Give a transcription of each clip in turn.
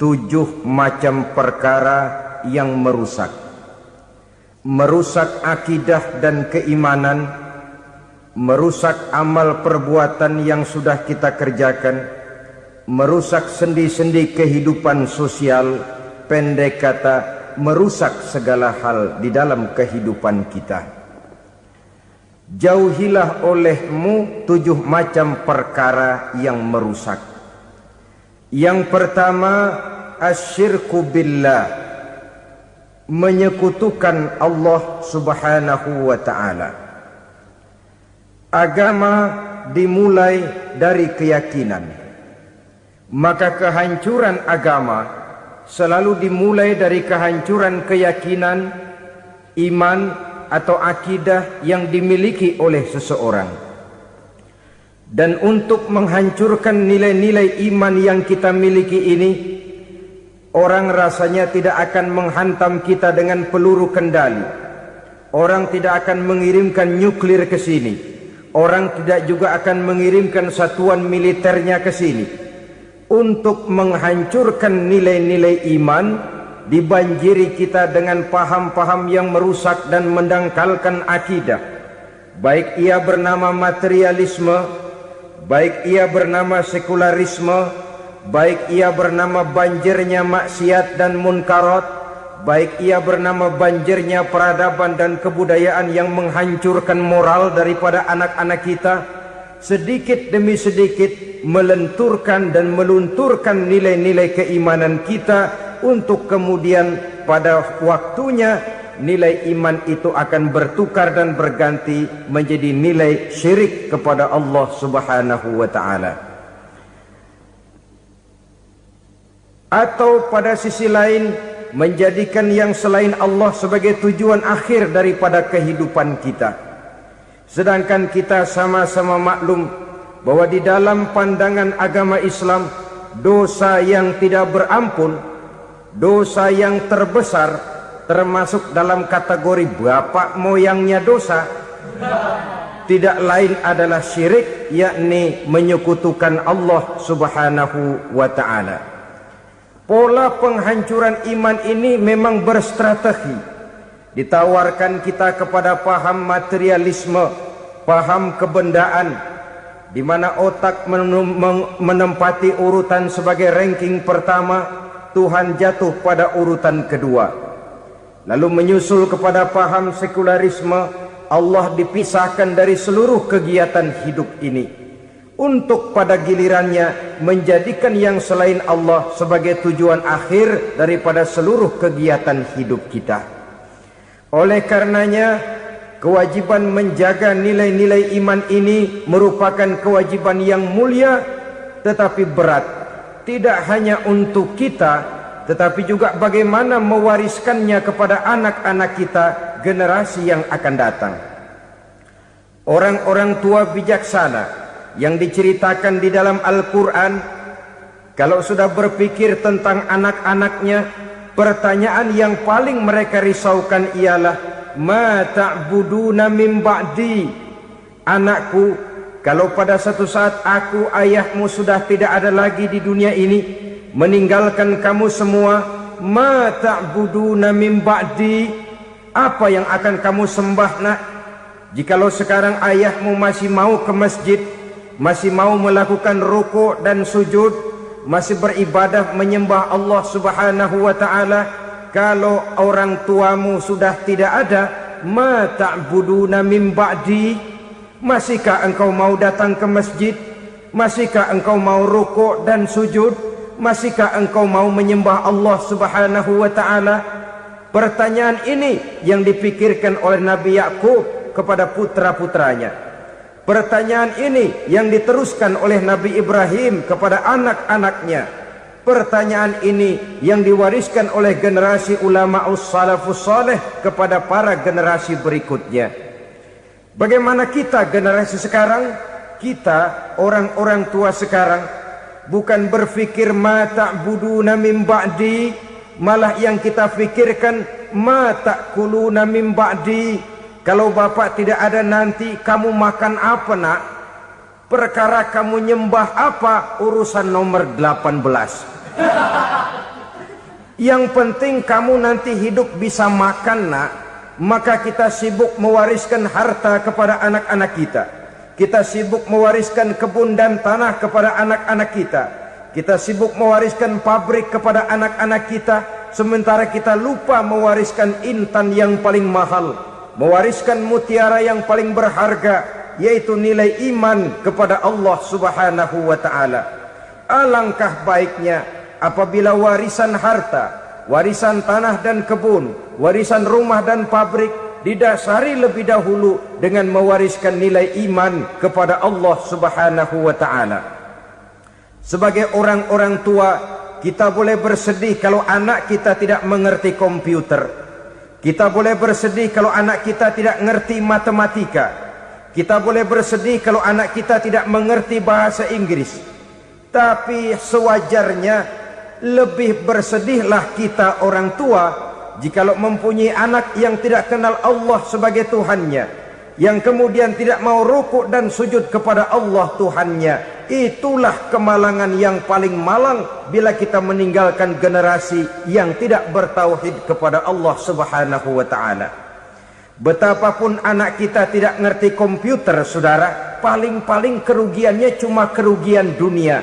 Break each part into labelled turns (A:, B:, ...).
A: 7 macam perkara yang merusak akidah dan keimanan, merusak amal perbuatan yang sudah kita kerjakan, merusak sendi-sendi kehidupan sosial, pendek kata merusak segala hal di dalam kehidupan kita. Jauhilah olehmu 7 macam perkara yang merusak. Yang pertama, asyirku billah, menyekutukan Allah subhanahu wa ta'ala. Agama dimulai dari keyakinan, maka kehancuran agama selalu dimulai dari kehancuran keyakinan, iman atau akidah yang dimiliki oleh seseorang. Dan untuk menghancurkan nilai-nilai iman yang kita miliki ini, orang rasanya tidak akan menghantam kita dengan peluru kendali. Orang tidak akan mengirimkan nuklir ke sini. Orang tidak juga akan mengirimkan satuan militernya ke sini. Untuk menghancurkan nilai-nilai iman, dibanjiri kita dengan paham-paham yang merusak dan mendangkalkan akidah. Baik ia bernama materialisme, baik ia bernama sekularisme, baik ia bernama banjirnya maksiat dan munkarat, baik ia bernama banjirnya peradaban dan kebudayaan yang menghancurkan moral daripada anak-anak kita, sedikit demi sedikit melenturkan dan melunturkan nilai-nilai keimanan kita, untuk kemudian pada waktunya nilai iman itu akan bertukar dan berganti menjadi nilai syirik kepada Allah subhanahu wa ta'ala. Atau pada sisi lain, menjadikan yang selain Allah sebagai tujuan akhir daripada kehidupan kita. Sedangkan kita sama-sama maklum bahwa di dalam pandangan agama Islam, dosa yang tidak berampun, dosa yang terbesar, termasuk dalam kategori bapak moyangnya dosa, tidak lain adalah syirik, yakni menyekutukan Allah subhanahu wa ta'ala. Pola penghancuran iman ini memang berstrategi. Ditawarkan kita kepada paham materialisme, paham kebendaan, di mana otak menempati urutan sebagai ranking pertama, Tuhan jatuh pada urutan kedua. Lalu menyusul kepada paham sekularisme, Allah dipisahkan dari seluruh kegiatan hidup ini, untuk pada gilirannya menjadikan yang selain Allah sebagai tujuan akhir daripada seluruh kegiatan hidup kita. Oleh karenanya, kewajiban menjaga nilai-nilai iman ini merupakan kewajiban yang mulia tetapi berat, tidak hanya untuk kita, tetapi juga bagaimana mewariskannya kepada anak-anak kita, generasi yang akan datang. Orang-orang tua bijaksana yang diceritakan di dalam Al-Quran, kalau sudah berpikir tentang anak-anaknya, pertanyaan yang paling mereka risaukan ialah, ma ta'buduna min ba'di. Anakku, kalau pada satu saat aku, ayahmu sudah tidak ada lagi di dunia ini, meninggalkan kamu semua, ma ta'buduna min ba'di, apa yang akan kamu sembah nak? Jikalau sekarang ayahmu masih mau ke masjid, masih mau melakukan rukuk dan sujud, masih beribadah menyembah Allah subhanahu wa ta'ala, kalau orang tuamu sudah tidak ada, ma ta'buduna min ba'di, masihkah engkau mau datang ke masjid? Masihkah engkau mau rukuk dan sujud? Masihkah engkau mau menyembah Allah subhanahu wa ta'ala? Pertanyaan ini yang dipikirkan oleh Nabi Yakub kepada putra-putranya. Pertanyaan ini yang diteruskan oleh Nabi Ibrahim kepada anak-anaknya. Pertanyaan ini yang diwariskan oleh generasi ulama'us salafus saleh kepada para generasi berikutnya. Bagaimana kita generasi sekarang? Kita orang-orang tua sekarang bukan berfikir ma ta'buduna min ba'di, malah yang kita fikirkan ma ta'kuluna min ba'di. Kalau bapak tidak ada nanti kamu makan apa nak? Perkara kamu nyembah apa urusan nomor 18. Yang penting kamu nanti hidup bisa makan, nak. Maka kita sibuk mewariskan harta kepada anak-anak kita. Kita sibuk mewariskan kebun dan tanah kepada anak-anak kita. Kita sibuk mewariskan pabrik kepada anak-anak kita, sementara kita lupa mewariskan intan yang paling mahal, mewariskan mutiara yang paling berharga, yaitu nilai iman kepada Allah Subhanahu wa ta'ala. Alangkah baiknya apabila warisan harta, warisan tanah dan kebun, warisan rumah dan pabrik didasari lebih dahulu dengan mewariskan nilai iman kepada Allah Subhanahu wa ta'ala. Sebagai orang-orang tua, kita boleh bersedih kalau anak kita tidak mengerti komputer. Kita boleh bersedih kalau anak kita tidak mengerti matematika. Kita boleh bersedih kalau anak kita tidak mengerti bahasa Inggris. Tapi sewajarnya lebih bersedihlah kita orang tua jikalau mempunyai anak yang tidak kenal Allah sebagai Tuhannya, yang kemudian tidak mau rukuk dan sujud kepada Allah Tuhannya. Itulah kemalangan yang paling malang bila kita meninggalkan generasi yang tidak bertauhid kepada Allah Subhanahu wa ta'ala. Betapapun anak kita tidak ngerti komputer, saudara, paling-paling kerugiannya cuma kerugian dunia.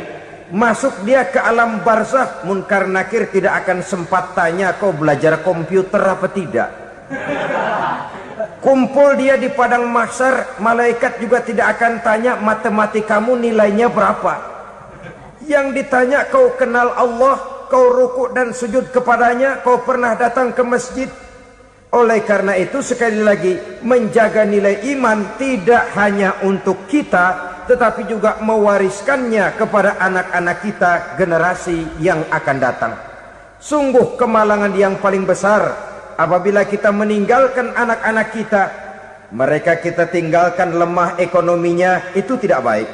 A: Masuk dia ke alam barzakh, munkar nakir tidak akan sempat tanya kau belajar komputer apa tidak. Kumpul dia di padang mahsyar, malaikat juga tidak akan tanya matematikamu nilainya berapa. Yang ditanya kau kenal Allah, kau rukuk dan sujud kepadanya, kau pernah datang ke masjid. Oleh karena itu sekali lagi, menjaga nilai iman tidak hanya untuk kita, tetapi juga mewariskannya kepada anak-anak kita, generasi yang akan datang. Sungguh kemalangan yang paling besar apabila kita meninggalkan anak-anak kita, mereka kita tinggalkan lemah ekonominya, itu tidak baik.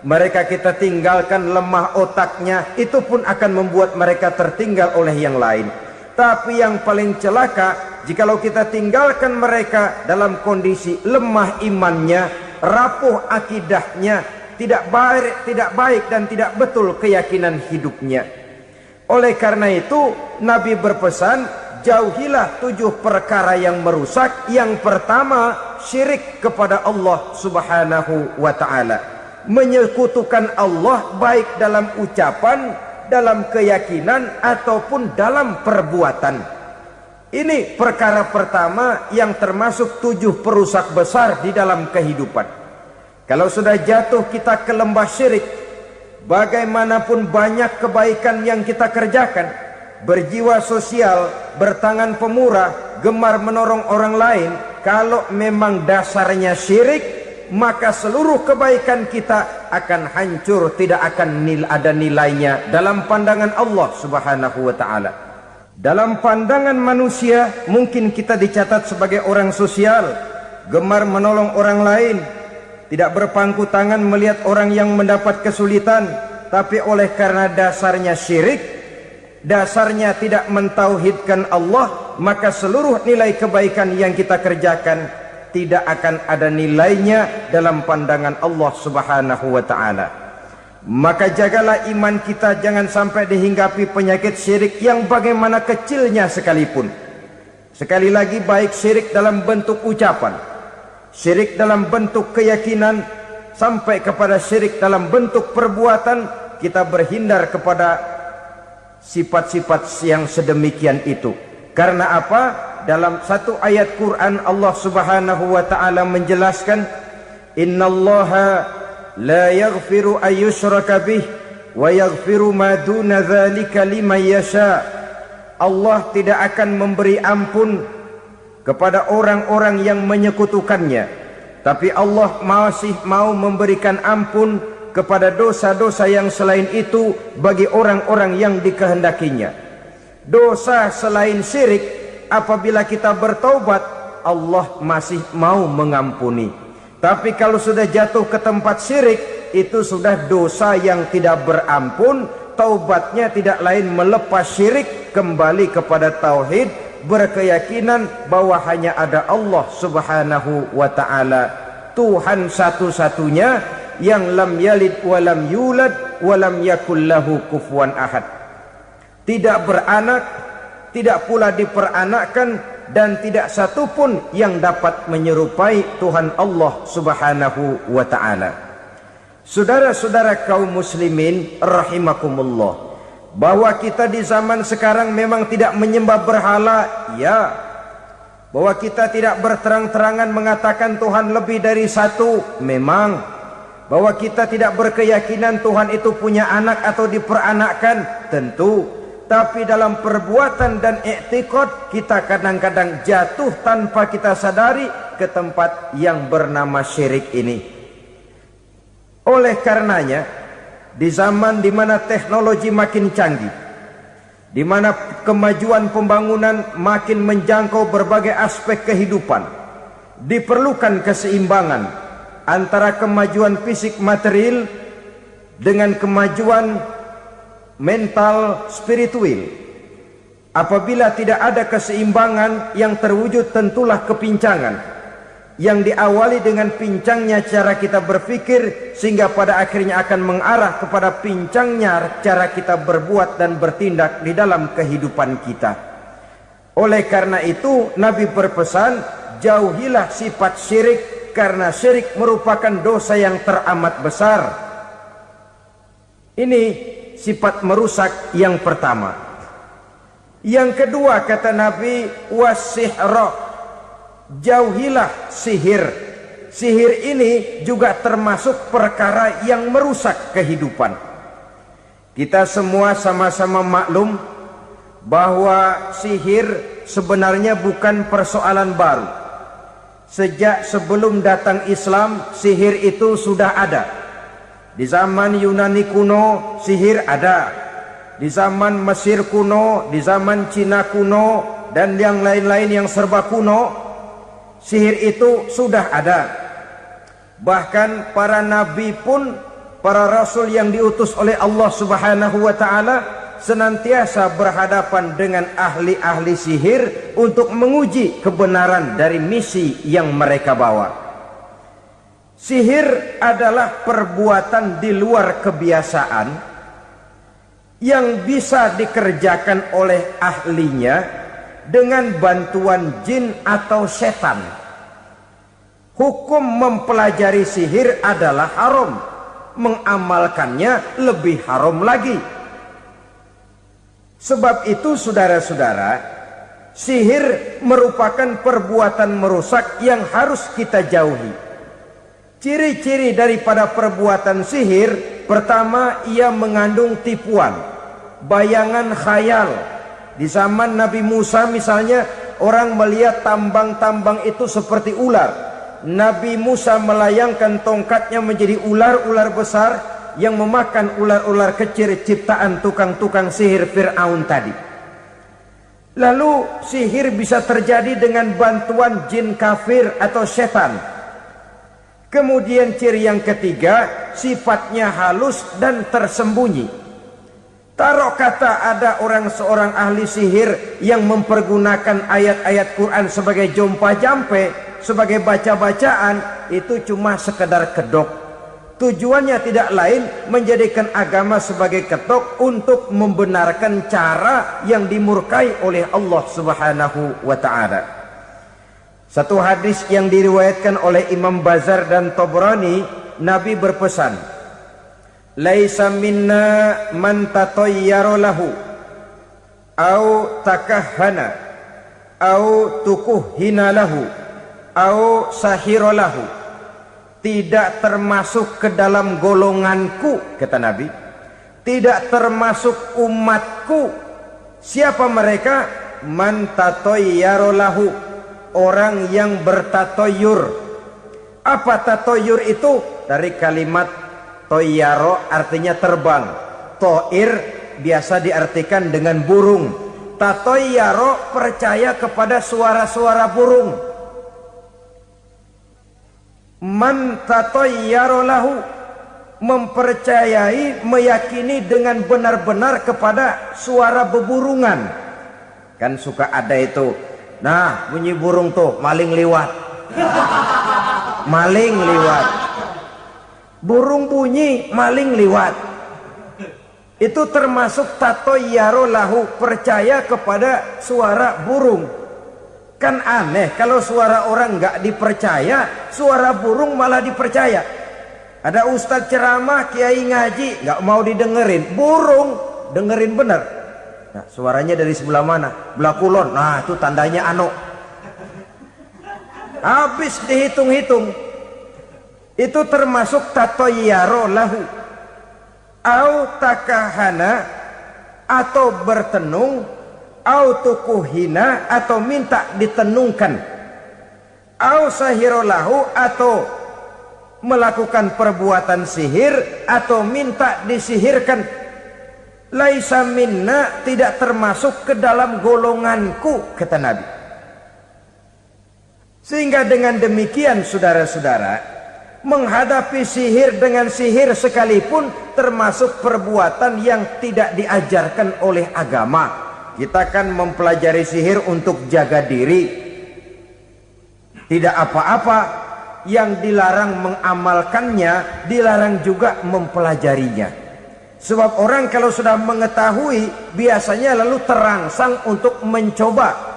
A: Mereka kita tinggalkan lemah otaknya, itu pun akan membuat mereka tertinggal oleh yang lain. Tapi yang paling celaka, jikalau kita tinggalkan mereka dalam kondisi lemah imannya, rapuh akidahnya, tidak baik dan tidak betul keyakinan hidupnya. Oleh karena itu Nabi berpesan, jauhilah 7 perkara yang merusak. Yang pertama, syirik kepada Allah Subhanahu wa ta'ala. Menyekutukan Allah baik dalam ucapan, dalam keyakinan, ataupun dalam perbuatan. Ini perkara pertama yang termasuk 7 perusak besar di dalam kehidupan. Kalau sudah jatuh kita ke lembah syirik, bagaimanapun banyak kebaikan yang kita kerjakan, berjiwa sosial, bertangan pemurah, gemar menolong orang lain, kalau memang dasarnya syirik, maka seluruh kebaikan kita akan hancur, tidak akan ada nilainya dalam pandangan Allah Subhanahu wa ta'ala. Dalam pandangan manusia, mungkin kita dicatat sebagai orang sosial, gemar menolong orang lain, tidak berpangku tangan melihat orang yang mendapat kesulitan, tapi oleh karena dasarnya syirik, dasarnya tidak mentauhidkan Allah, maka seluruh nilai kebaikan yang kita kerjakan tidak akan ada nilainya dalam pandangan Allah Subhanahu wa ta'ala. Maka jagalah iman kita jangan sampai dihinggapi penyakit syirik yang bagaimana kecilnya sekalipun. Sekali lagi, baik syirik dalam bentuk ucapan, syirik dalam bentuk keyakinan, sampai kepada syirik dalam bentuk perbuatan, kita berhindar kepada sifat-sifat yang sedemikian itu. Karena apa? Dalam satu ayat Quran Allah Subhanahu wa ta'ala menjelaskan, innallaha la yaghfiru ayyushraka bih wa yaghfiru ma duna dzalika liman yasha. Allah tidak akan memberi ampun kepada orang-orang yang menyekutukannya, tapi Allah masih mau memberikan ampun kepada dosa-dosa yang selain itu bagi orang-orang yang dikehendakinya. Dosa selain syirik, apabila kita bertaubat, Allah masih mau mengampuni. Tapi kalau sudah jatuh ke tempat syirik, itu sudah dosa yang tidak berampun. Taubatnya tidak lain melepas syirik, kembali kepada tauhid, berkeyakinan bahwa hanya ada Allah Subhanahu wa ta'ala, Tuhan satu-satunya, yang lam yalid walam yulad walam yakul lahu kufuwan ahad. Tidak beranak, tidak pula diperanakkan, dan tidak satu pun yang dapat menyerupai Tuhan Allah Subhanahu wa ta'ala. Saudara-saudara kaum muslimin rahimakumullah, bahwa kita di zaman sekarang memang tidak menyembah berhala, ya. Bahwa kita tidak berterang-terangan mengatakan Tuhan lebih dari satu, memang. Bahwa kita tidak berkeyakinan Tuhan itu punya anak atau diperanakkan, tentu. Tapi dalam perbuatan dan i'tiqad kita kadang-kadang jatuh tanpa kita sadari ke tempat yang bernama syirik ini. Oleh karenanya, di zaman di mana teknologi makin canggih, di mana kemajuan pembangunan makin menjangkau berbagai aspek kehidupan, diperlukan keseimbangan antara kemajuan fisik material dengan kemajuan mental spiritual. Apabila tidak ada keseimbangan yang terwujud, tentulah kepincangan yang diawali dengan pincangnya cara kita berpikir, sehingga pada akhirnya akan mengarah kepada pincangnya cara kita berbuat dan bertindak di dalam kehidupan kita. Oleh karena itu Nabi berpesan, jauhilah sifat syirik, karena syirik merupakan dosa yang teramat besar. Ini sifat merusak yang pertama. Yang kedua kata Nabi, wasihra, jauhilah sihir. Sihir ini juga termasuk perkara yang merusak kehidupan. Kita semua sama-sama maklum bahwa sihir sebenarnya bukan persoalan baru. Sejak sebelum datang Islam, sihir itu sudah ada. Di zaman Yunani kuno sihir ada, di zaman Mesir kuno, di zaman Cina kuno, dan yang lain-lain yang serba kuno, sihir itu sudah ada. Bahkan para nabi pun, para rasul yang diutus oleh Allah Subhanahu wa ta'ala, senantiasa berhadapan dengan ahli-ahli sihir untuk menguji kebenaran dari misi yang mereka bawa. Sihir adalah perbuatan di luar kebiasaan yang bisa dikerjakan oleh ahlinya dengan bantuan jin atau setan. Hukum mempelajari sihir adalah haram, mengamalkannya lebih haram lagi. Sebab itu saudara-saudara, sihir merupakan perbuatan merusak yang harus kita jauhi. Ciri-ciri daripada perbuatan sihir, pertama, ia mengandung tipuan, bayangan khayal. Di zaman Nabi Musa misalnya, orang melihat tambang-tambang itu seperti ular. Nabi Musa melayangkan tongkatnya menjadi ular-ular besar yang memakan ular-ular kecil ciptaan tukang-tukang sihir Fir'aun tadi. Lalu sihir bisa terjadi dengan bantuan jin kafir atau setan. Kemudian ciri yang ketiga, sifatnya halus dan tersembunyi. Taruh kata ada seorang ahli sihir yang mempergunakan ayat-ayat Quran sebagai jompa-jampe, sebagai baca-bacaan, itu cuma sekedar kedok. Tujuannya tidak lain menjadikan agama sebagai ketok untuk membenarkan cara yang dimurkai oleh Allah Subhanahu wa ta'ala. Satu hadis yang diriwayatkan oleh Imam Bazar dan Tabrani, Nabi berpesan, laisa minna man tatayyara lahu au takahhana au tukuhhina lahu au sahira lahu. Tidak termasuk ke dalam golonganku, kata Nabi. Tidak termasuk umatku. Siapa mereka? Man tatayyara lahu, orang yang bertatoyur. Apa tatoyur itu? Dari kalimat toyaro, artinya terbang. Toir biasa diartikan dengan burung. Tatoyaro percaya kepada suara-suara burung. Man tatoyaro lahu, mempercayai, meyakini dengan benar-benar kepada suara beburungan. Kan suka ada itu, nah bunyi burung tuh, maling liwat. Maling liwat. Burung bunyi, maling liwat. Itu termasuk tatoyyaro lahu, percaya kepada suara burung. Kan aneh kalau suara orang nggak dipercaya, suara burung malah dipercaya. Ada ustadz ceramah, kiai ngaji, nggak mau didengerin, burung dengerin bener. Nah, suaranya dari sebelah mana? Belah kulon. Nah, itu tandanya ano. Habis dihitung-hitung. Itu termasuk tatoyyaro lahu. Au takahana, atau bertenung, au tukuhina, atau minta ditenungkan, au sahirolahu, atau melakukan perbuatan sihir, atau minta disihirkan. Laisa minna, tidak termasuk ke dalam golonganku, kata Nabi. Sehingga dengan demikian saudara-saudara, menghadapi sihir dengan sihir sekalipun termasuk perbuatan yang tidak diajarkan oleh agama. Kita kan mempelajari sihir untuk jaga diri, tidak apa-apa. Yang dilarang mengamalkannya, dilarang juga mempelajarinya. Sebab orang kalau sudah mengetahui, biasanya lalu terangsang untuk mencoba.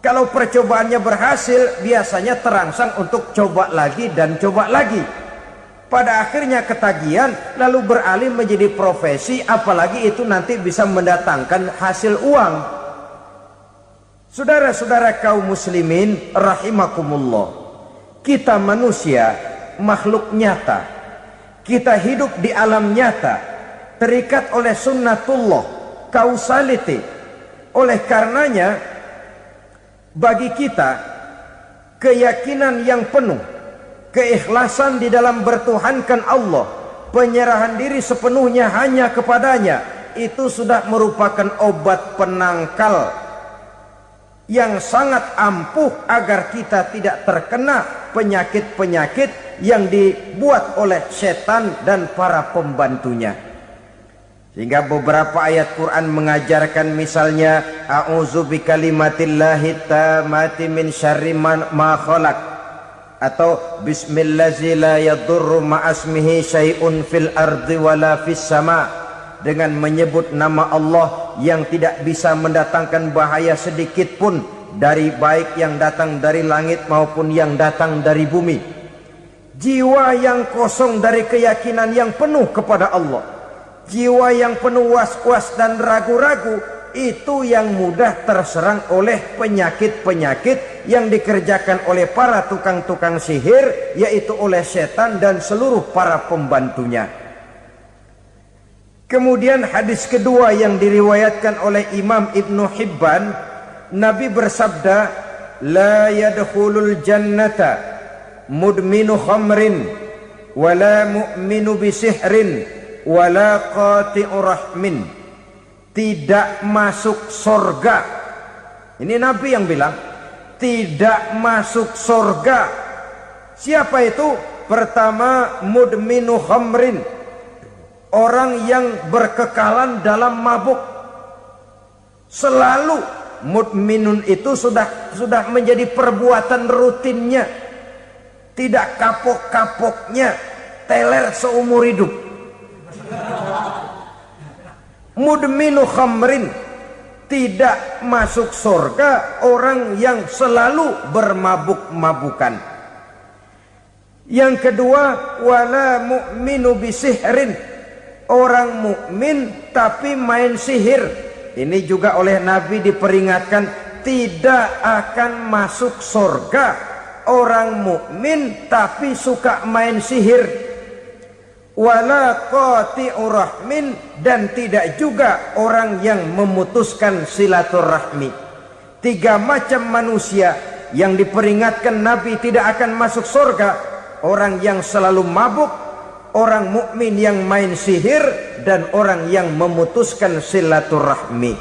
A: Kalau percobaannya berhasil, biasanya terangsang untuk coba lagi dan coba lagi. Pada akhirnya ketagihan, lalu beralih menjadi profesi, apalagi itu nanti bisa mendatangkan hasil uang. Saudara-saudara kaum muslimin rahimakumullah, kita manusia makhluk nyata. Kita hidup di alam nyata, terikat oleh sunnatullah, causality. Oleh karenanya, bagi kita keyakinan yang penuh, keikhlasan di dalam bertuhankan Allah, penyerahan diri sepenuhnya hanya kepadanya, itu sudah merupakan obat penangkal yang sangat ampuh agar kita tidak terkena penyakit-penyakit yang dibuat oleh setan dan para pembantunya. Sehingga beberapa ayat Quran mengajarkan, misalnya a'udzu bikalimatillahi tammati min syarri ma khalaq, atau bismillazi la yadurru ma'asmihi syai'un fil ardi wala fis sama, dengan menyebut nama Allah yang tidak bisa mendatangkan bahaya sedikit pun, dari baik yang datang dari langit maupun yang datang dari bumi. Jiwa yang kosong dari keyakinan yang penuh kepada Allah, jiwa yang penuh was-was dan ragu-ragu, itu yang mudah terserang oleh penyakit-penyakit yang dikerjakan oleh para tukang-tukang sihir, yaitu oleh setan dan seluruh para pembantunya. Kemudian hadis kedua yang diriwayatkan oleh Imam Ibnu Hibban, Nabi bersabda, la yadkhulul jannata mudminu khamrin wala mu'minu bisihrin wala qati'u rahmin. Tidak masuk surga. Ini Nabi yang bilang, tidak masuk surga. Siapa itu? Pertama, mudminu khamrin, orang yang berkekalan dalam mabuk. Selalu mudminun itu sudah menjadi perbuatan rutinnya, tidak kapok-kapoknya, teler seumur hidup. Mudminu khamrin, tidak masuk surga orang yang selalu bermabuk-mabukan. Yang kedua, wala mu'minu bisihrin, orang mukmin tapi main sihir. Ini juga oleh Nabi diperingatkan, tidak akan masuk surga orang mukmin tapi suka main sihir. Wala qati'u rahmin, dan tidak juga orang yang memutuskan silaturahmi. Tiga macam manusia yang diperingatkan Nabi tidak akan masuk surga: orang yang selalu mabuk, orang mukmin yang main sihir, dan orang yang memutuskan silaturahmi.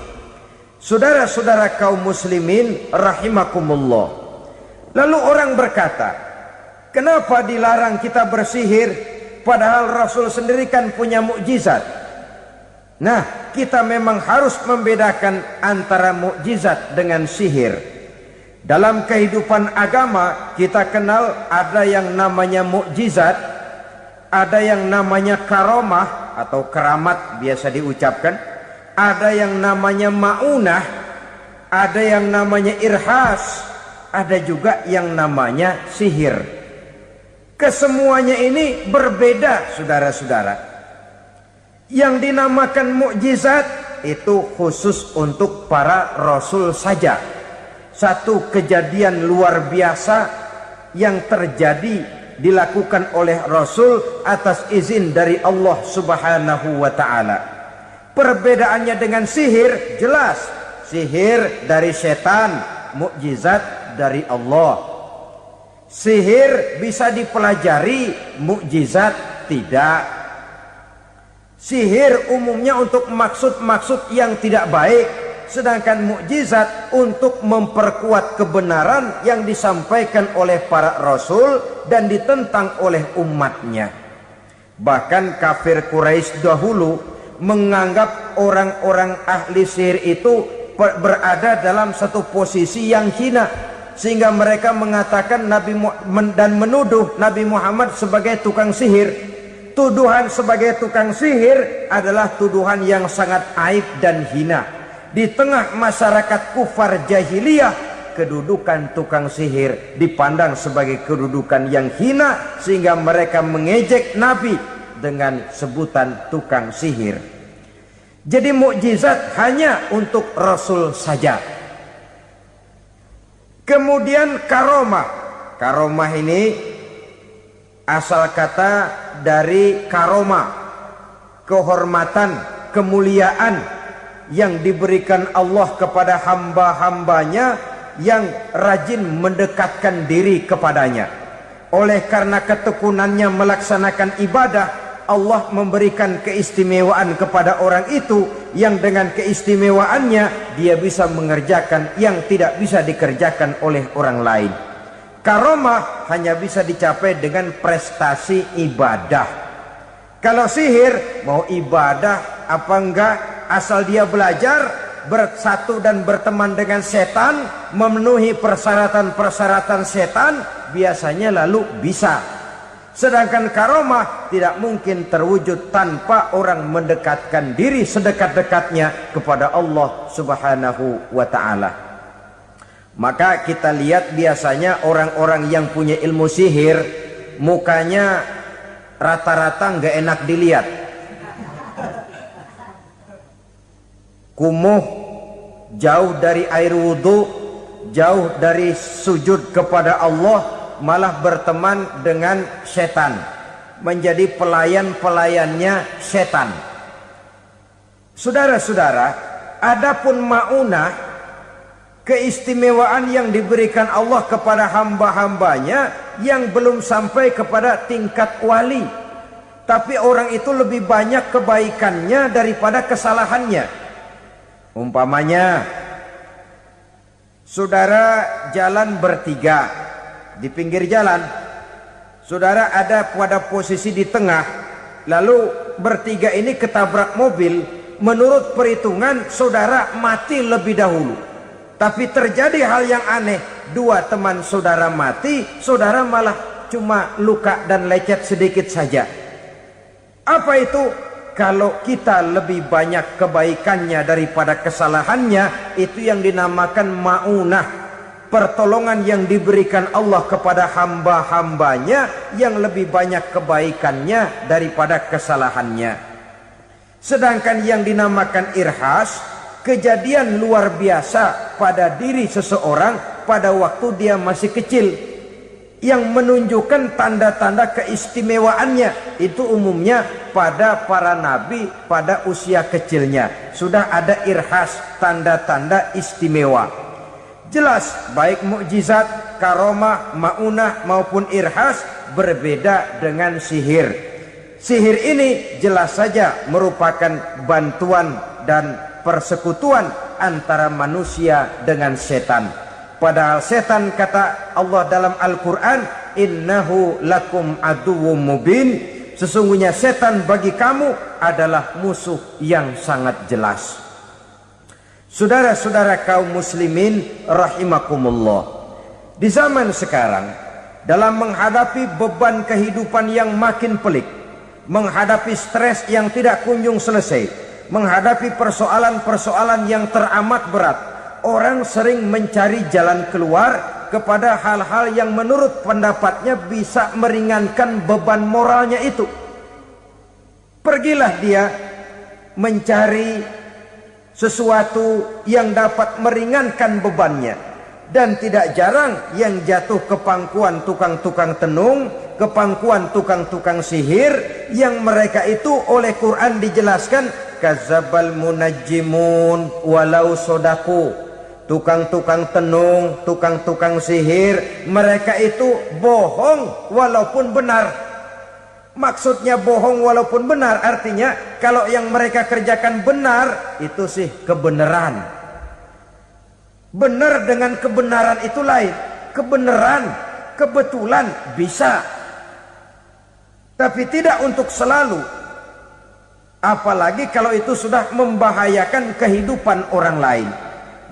A: Saudara-saudara kaum muslimin rahimakumullah. Lalu orang berkata, kenapa dilarang kita bersihir? Padahal Rasul sendiri kan punya mukjizat. Nah, kita memang harus membedakan antara mukjizat dengan sihir. Dalam kehidupan agama kita kenal ada yang namanya mukjizat, Ada yang namanya karomah atau keramat biasa diucapkan, ada yang namanya maunah, ada yang namanya irhas, ada juga yang namanya sihir. Kesemuanya ini berbeda, saudara-saudara. Yang dinamakan mukjizat itu khusus untuk para rasul saja. Satu kejadian luar biasa yang terjadi dilakukan oleh Rasul atas izin dari Allah Subhanahu wa ta'ala. Perbedaannya dengan sihir jelas. Sihir dari setan, mukjizat dari Allah. Sihir bisa dipelajari, mukjizat tidak. Sihir umumnya untuk maksud-maksud yang tidak baik, sedangkan mukjizat untuk memperkuat kebenaran yang disampaikan oleh para rasul dan ditentang oleh umatnya. Bahkan kafir Quraisy dahulu menganggap orang-orang ahli sihir itu berada dalam satu posisi yang hina, sehingga mereka mengatakan dan menuduh Nabi Muhammad sebagai tukang sihir. Tuduhan sebagai tukang sihir adalah tuduhan yang sangat aib dan hina. Di tengah masyarakat kufar jahiliyah, kedudukan tukang sihir dipandang sebagai kedudukan yang hina, sehingga mereka mengejek Nabi dengan sebutan tukang sihir. Jadi mukjizat hanya untuk Rasul saja. Kemudian karomah. Karomah ini asal kata dari karoma, kehormatan, kemuliaan yang diberikan Allah kepada hamba-hambanya yang rajin mendekatkan diri kepadanya. Oleh karena ketekunannya melaksanakan ibadah, Allah memberikan keistimewaan kepada orang itu, yang dengan keistimewaannya dia bisa mengerjakan yang tidak bisa dikerjakan oleh orang lain. Karomah hanya bisa dicapai dengan prestasi ibadah. Kalau sihir, mau ibadah apa enggak, asal dia belajar, bersatu dan berteman dengan setan, memenuhi persyaratan-persyaratan setan, biasanya lalu bisa. Sedangkan karomah tidak mungkin terwujud tanpa orang mendekatkan diri sedekat-dekatnya kepada Allah Subhanahu wa ta'ala. Maka kita lihat biasanya orang-orang yang punya ilmu sihir, mukanya rata-rata nggak enak dilihat. Kumuh, jauh dari air wudhu, jauh dari sujud kepada Allah, malah berteman dengan setan, menjadi pelayan-pelayannya setan. Saudara-saudara, adapun maunah, keistimewaan yang diberikan Allah kepada hamba-hambanya yang belum sampai kepada tingkat wali, tapi orang itu lebih banyak kebaikannya daripada kesalahannya. Umpamanya, saudara jalan bertiga di pinggir jalan, saudara ada pada posisi di tengah, lalu bertiga ini ketabrak mobil. Menurut perhitungan saudara mati lebih dahulu. Tapi terjadi hal yang aneh, dua teman saudara mati, saudara malah cuma luka dan lecet sedikit saja. Apa itu? Kalau kita lebih banyak kebaikannya daripada kesalahannya, itu yang dinamakan maunah, pertolongan yang diberikan Allah kepada hamba-hambanya yang lebih banyak kebaikannya daripada kesalahannya. Sedangkan yang dinamakan irhas, kejadian luar biasa pada diri seseorang pada waktu dia masih kecil, yang menunjukkan tanda-tanda keistimewaannya. Itu umumnya pada para nabi pada usia kecilnya sudah ada irhas, tanda-tanda istimewa. Jelas baik mukjizat, karomah, maunah maupun irhas berbeda dengan sihir. Sihir ini jelas saja merupakan bantuan dan persekutuan antara manusia dengan setan. Padahal setan, kata Allah dalam Al-Quran, innahu lakum aduwwum mubin, sesungguhnya setan bagi kamu adalah musuh yang sangat jelas. Saudara-saudara kaum muslimin rahimakumullah, di zaman sekarang dalam menghadapi beban kehidupan yang makin pelik, menghadapi stres yang tidak kunjung selesai, menghadapi persoalan-persoalan yang teramat berat, orang sering mencari jalan keluar kepada hal-hal yang menurut pendapatnya bisa meringankan beban moralnya itu. Pergilah dia mencari sesuatu yang dapat meringankan bebannya. Dan tidak jarang yang jatuh ke pangkuan tukang-tukang tenung, ke pangkuan tukang-tukang sihir, yang mereka itu oleh Quran dijelaskan kadzabal munajjimun walau sodaku. Tukang-tukang tenung, tukang-tukang sihir, mereka itu bohong walaupun benar. Maksudnya bohong walaupun benar artinya kalau yang mereka kerjakan benar, itu sih kebenaran. Benar dengan kebenaran itu lain. Kebenaran, kebetulan bisa, tapi tidak untuk selalu. Apalagi kalau itu sudah membahayakan kehidupan orang lain.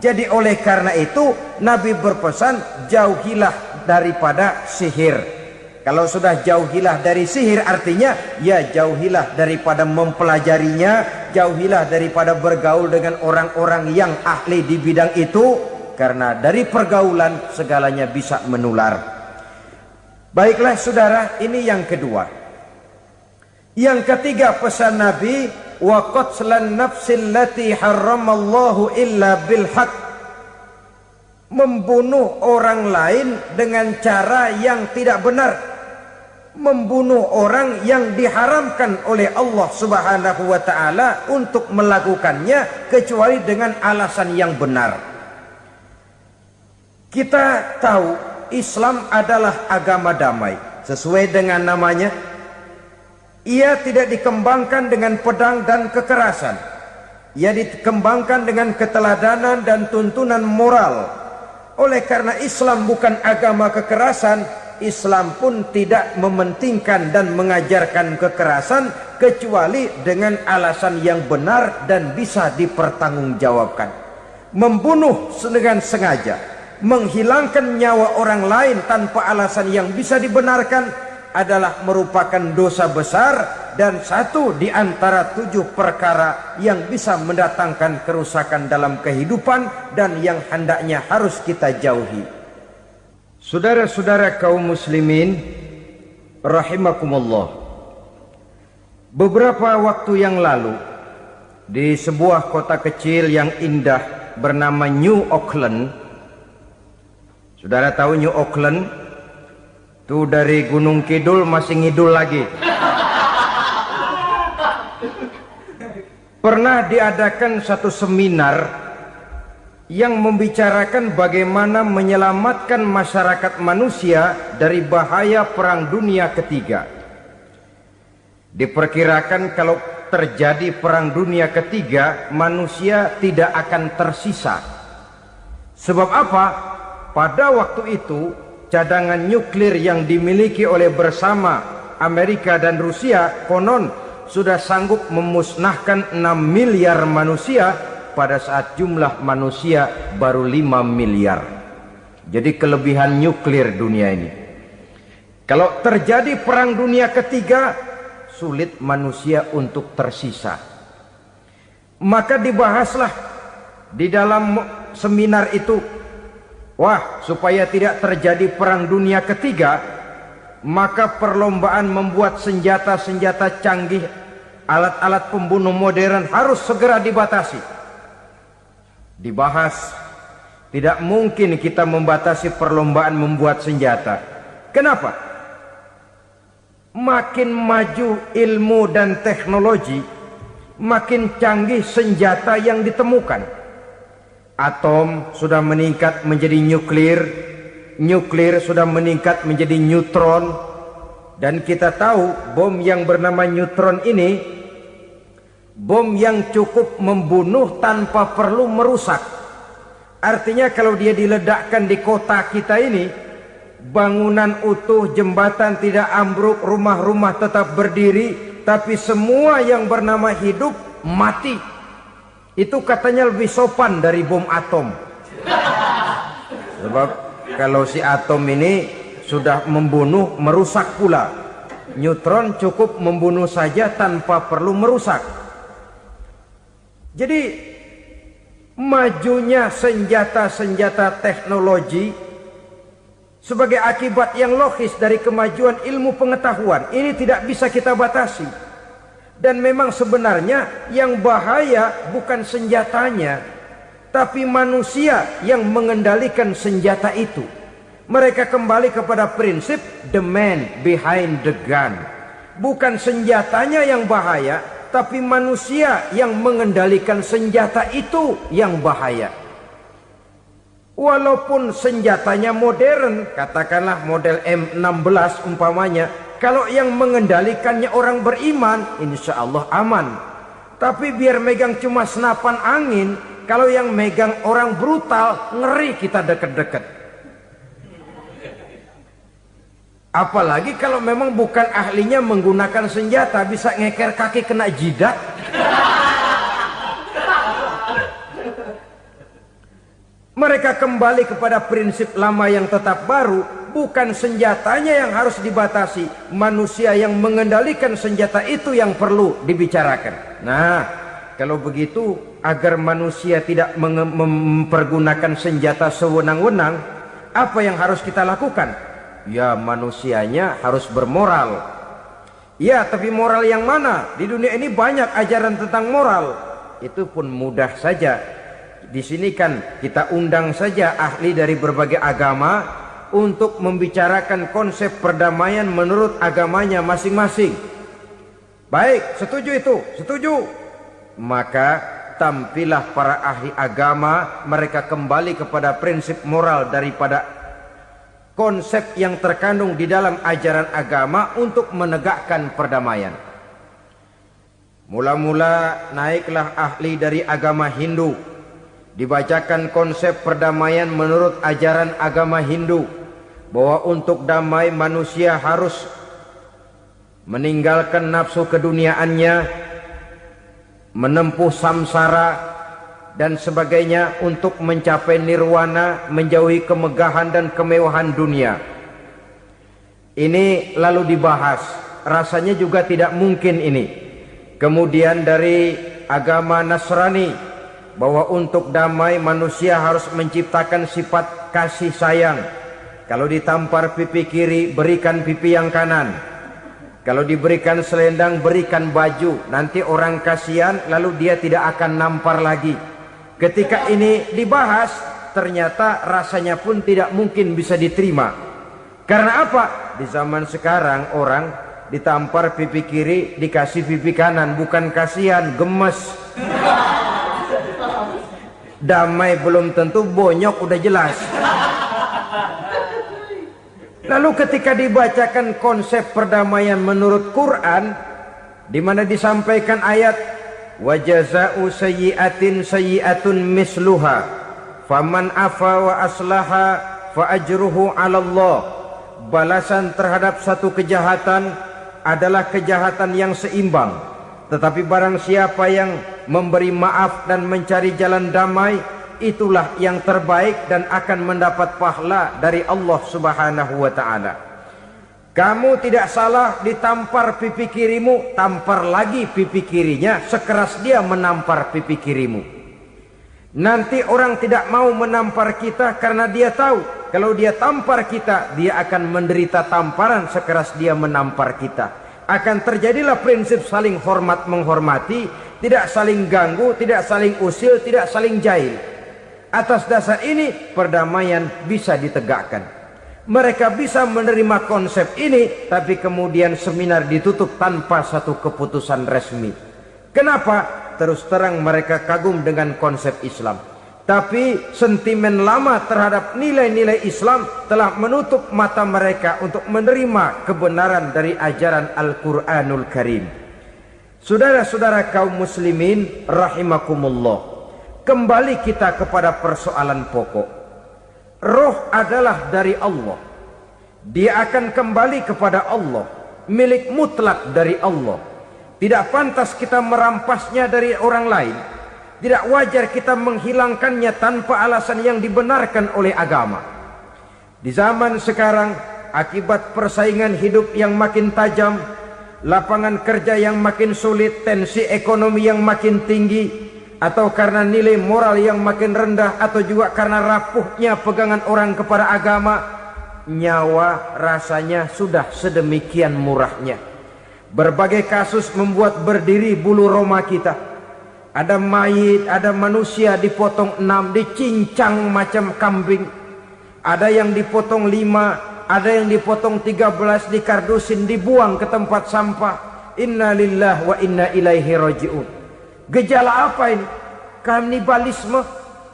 A: Jadi oleh karena itu Nabi berpesan, jauhilah daripada sihir. Kalau sudah jauhilah dari sihir artinya ya jauhilah daripada mempelajarinya, jauhilah daripada bergaul dengan orang-orang yang ahli di bidang itu, karena dari pergaulan segalanya bisa menular. Baiklah saudara, ini yang kedua. Yang ketiga pesan Nabi, wa qatlan nafsil lati harramallahu illa bil haq. Membunuh orang lain dengan cara yang tidak benar, membunuh orang yang diharamkan oleh Allah Subhanahu wa taala untuk melakukannya kecuali dengan alasan yang benar. Kita tahu Islam adalah agama damai sesuai dengan namanya. Ia tidak dikembangkan dengan pedang dan kekerasan. Ia dikembangkan dengan keteladanan dan tuntunan moral. Oleh karena Islam bukan agama kekerasan, Islam pun tidak mementingkan dan mengajarkan kekerasan kecuali dengan alasan yang benar dan bisa dipertanggungjawabkan. Membunuh dengan sengaja, menghilangkan nyawa orang lain tanpa alasan yang bisa dibenarkan adalah merupakan dosa besar dan satu di antara 7 perkara yang bisa mendatangkan kerusakan dalam kehidupan dan yang hendaknya harus kita jauhi. Saudara-saudara kaum muslimin rahimakumullah, beberapa waktu yang lalu di sebuah kota kecil yang indah bernama New Auckland. Saudara tahu New Auckland? Itu dari Gunung Kidul masih ngidul lagi. Pernah diadakan satu seminar yang membicarakan bagaimana menyelamatkan masyarakat manusia dari bahaya Perang Dunia Ketiga. Diperkirakan kalau terjadi Perang Dunia Ketiga, manusia tidak akan tersisa. Sebab apa? Pada waktu itu cadangan nuklir yang dimiliki oleh bersama Amerika dan Rusia konon sudah sanggup memusnahkan 6 miliar manusia pada saat jumlah manusia baru 5 miliar. Jadi kelebihan nuklir dunia ini. Kalau terjadi Perang Dunia Ketiga, sulit manusia untuk tersisa. Maka dibahaslah di dalam seminar itu, wah, supaya tidak terjadi Perang Dunia Ketiga, maka perlombaan membuat senjata-senjata canggih, alat-alat pembunuh modern harus segera dibatasi. Dibahas, tidak mungkin kita membatasi perlombaan membuat senjata. Kenapa? Makin maju ilmu dan teknologi, makin canggih senjata yang ditemukan. Atom sudah meningkat menjadi nuklir, nuklir sudah meningkat menjadi neutron, dan kita tahu bom yang bernama neutron ini bom yang cukup membunuh tanpa perlu merusak. Artinya kalau dia diledakkan di kota kita ini, bangunan utuh, jembatan tidak ambruk, rumah-rumah tetap berdiri, tapi semua yang bernama hidup mati. Itu katanya lebih sopan dari bom atom. Sebab kalau si atom ini sudah membunuh, merusak pula. Neutron cukup membunuh saja tanpa perlu merusak. Jadi majunya senjata-senjata teknologi sebagai akibat yang logis dari kemajuan ilmu pengetahuan ini tidak bisa kita batasi. Dan memang sebenarnya yang bahaya bukan senjatanya, tapi manusia yang mengendalikan senjata itu. Mereka kembali kepada prinsip the man behind the gun. Bukan senjatanya yang bahaya, tapi manusia yang mengendalikan senjata itu yang bahaya. Walaupun senjatanya modern, katakanlah model M16 umpamanya, kalau yang mengendalikannya orang beriman, insya Allah aman. Tapi biar megang cuma senapan angin, kalau yang megang orang brutal, ngeri kita deket-deket. Apalagi kalau memang bukan ahlinya menggunakan senjata, bisa ngeker kaki kena jidat. Mereka kembali kepada prinsip lama yang tetap baru. Bukan senjatanya yang harus dibatasi, manusia yang mengendalikan senjata itu yang perlu dibicarakan. Nah, kalau begitu, agar manusia tidak mempergunakan senjata sewenang-wenang, apa yang harus kita lakukan? Ya, manusianya harus bermoral. Ya, tapi moral yang mana? Di dunia ini banyak ajaran tentang moral. Itu pun mudah saja. Di sini kan kita undang saja ahli dari berbagai agama untuk membicarakan konsep perdamaian menurut agamanya masing-masing. Baik, setuju itu, setuju. Maka tampillah para ahli agama, mereka kembali kepada prinsip moral daripada konsep yang terkandung di dalam ajaran agama untuk menegakkan perdamaian. Mula-mula naiklah ahli dari agama Hindu. Dibacakan konsep perdamaian menurut ajaran agama Hindu, bahwa untuk damai manusia harus meninggalkan nafsu keduniaannya, menempuh samsara dan sebagainya untuk mencapai nirwana, menjauhi kemegahan dan kemewahan dunia. Ini lalu dibahas, rasanya juga tidak mungkin ini. Kemudian dari agama Nasrani, bahwa untuk damai manusia harus menciptakan sifat kasih sayang. Kalau ditampar pipi kiri, berikan pipi yang kanan. Kalau diberikan selendang, berikan baju. Nanti orang kasihan, lalu dia tidak akan nampar lagi. Ketika ini dibahas, ternyata rasanya pun tidak mungkin bisa diterima. Karena apa? Di zaman sekarang orang ditampar pipi kiri, dikasih pipi kanan. Bukan kasihan, gemes. Damai belum tentu, bonyok udah jelas. Lalu ketika dibacakan konsep perdamaian menurut Quran, di mana disampaikan ayat wa jazaa'u sayyi'atin sayyi'atun misluha faman afa wa aslaha fa ajruhu 'ala Allah. Balasan terhadap satu kejahatan adalah kejahatan yang seimbang. Tetapi barang siapa yang memberi maaf dan mencari jalan damai, itulah yang terbaik dan akan mendapat pahala dari Allah Subhanahu wa ta'ala. Kamu tidak salah ditampar pipi kirimu, tampar lagi pipi kirinya sekeras dia menampar pipi kirimu. Nanti orang tidak mau menampar kita karena dia tahu kalau dia tampar kita, dia akan menderita tamparan sekeras dia menampar kita. Akan terjadilah prinsip saling hormat menghormati, tidak saling ganggu, tidak saling usil, tidak saling jahil. Atas dasar ini perdamaian bisa ditegakkan. Mereka bisa menerima konsep ini, tapi kemudian seminar ditutup tanpa satu keputusan resmi. Kenapa? Terus terang mereka kagum dengan konsep Islam, tapi sentimen lama terhadap nilai-nilai Islam telah menutup mata mereka untuk menerima kebenaran dari ajaran Al-Quranul Karim. Saudara-saudara kaum muslimin rahimakumullah, kembali kita kepada persoalan pokok. Roh adalah dari Allah. Dia akan kembali kepada Allah, milik mutlak dari Allah. Tidak pantas kita merampasnya dari orang lain. Tidak wajar kita menghilangkannya tanpa alasan yang dibenarkan oleh agama. Di zaman sekarang akibat persaingan hidup yang makin tajam, lapangan kerja yang makin sulit, tensi ekonomi yang makin tinggi, atau karena nilai moral yang makin rendah, atau juga karena rapuhnya pegangan orang kepada agama, nyawa rasanya sudah sedemikian murahnya. Berbagai kasus membuat berdiri bulu roma kita. Ada mayit, ada manusia dipotong 6, dicincang macam kambing. Ada yang dipotong 5, ada yang dipotong 13, dikardusin, dibuang ke tempat sampah. Inna lillahi wa inna ilaihi raji'un. Gejala apa ini? Kanibalisme.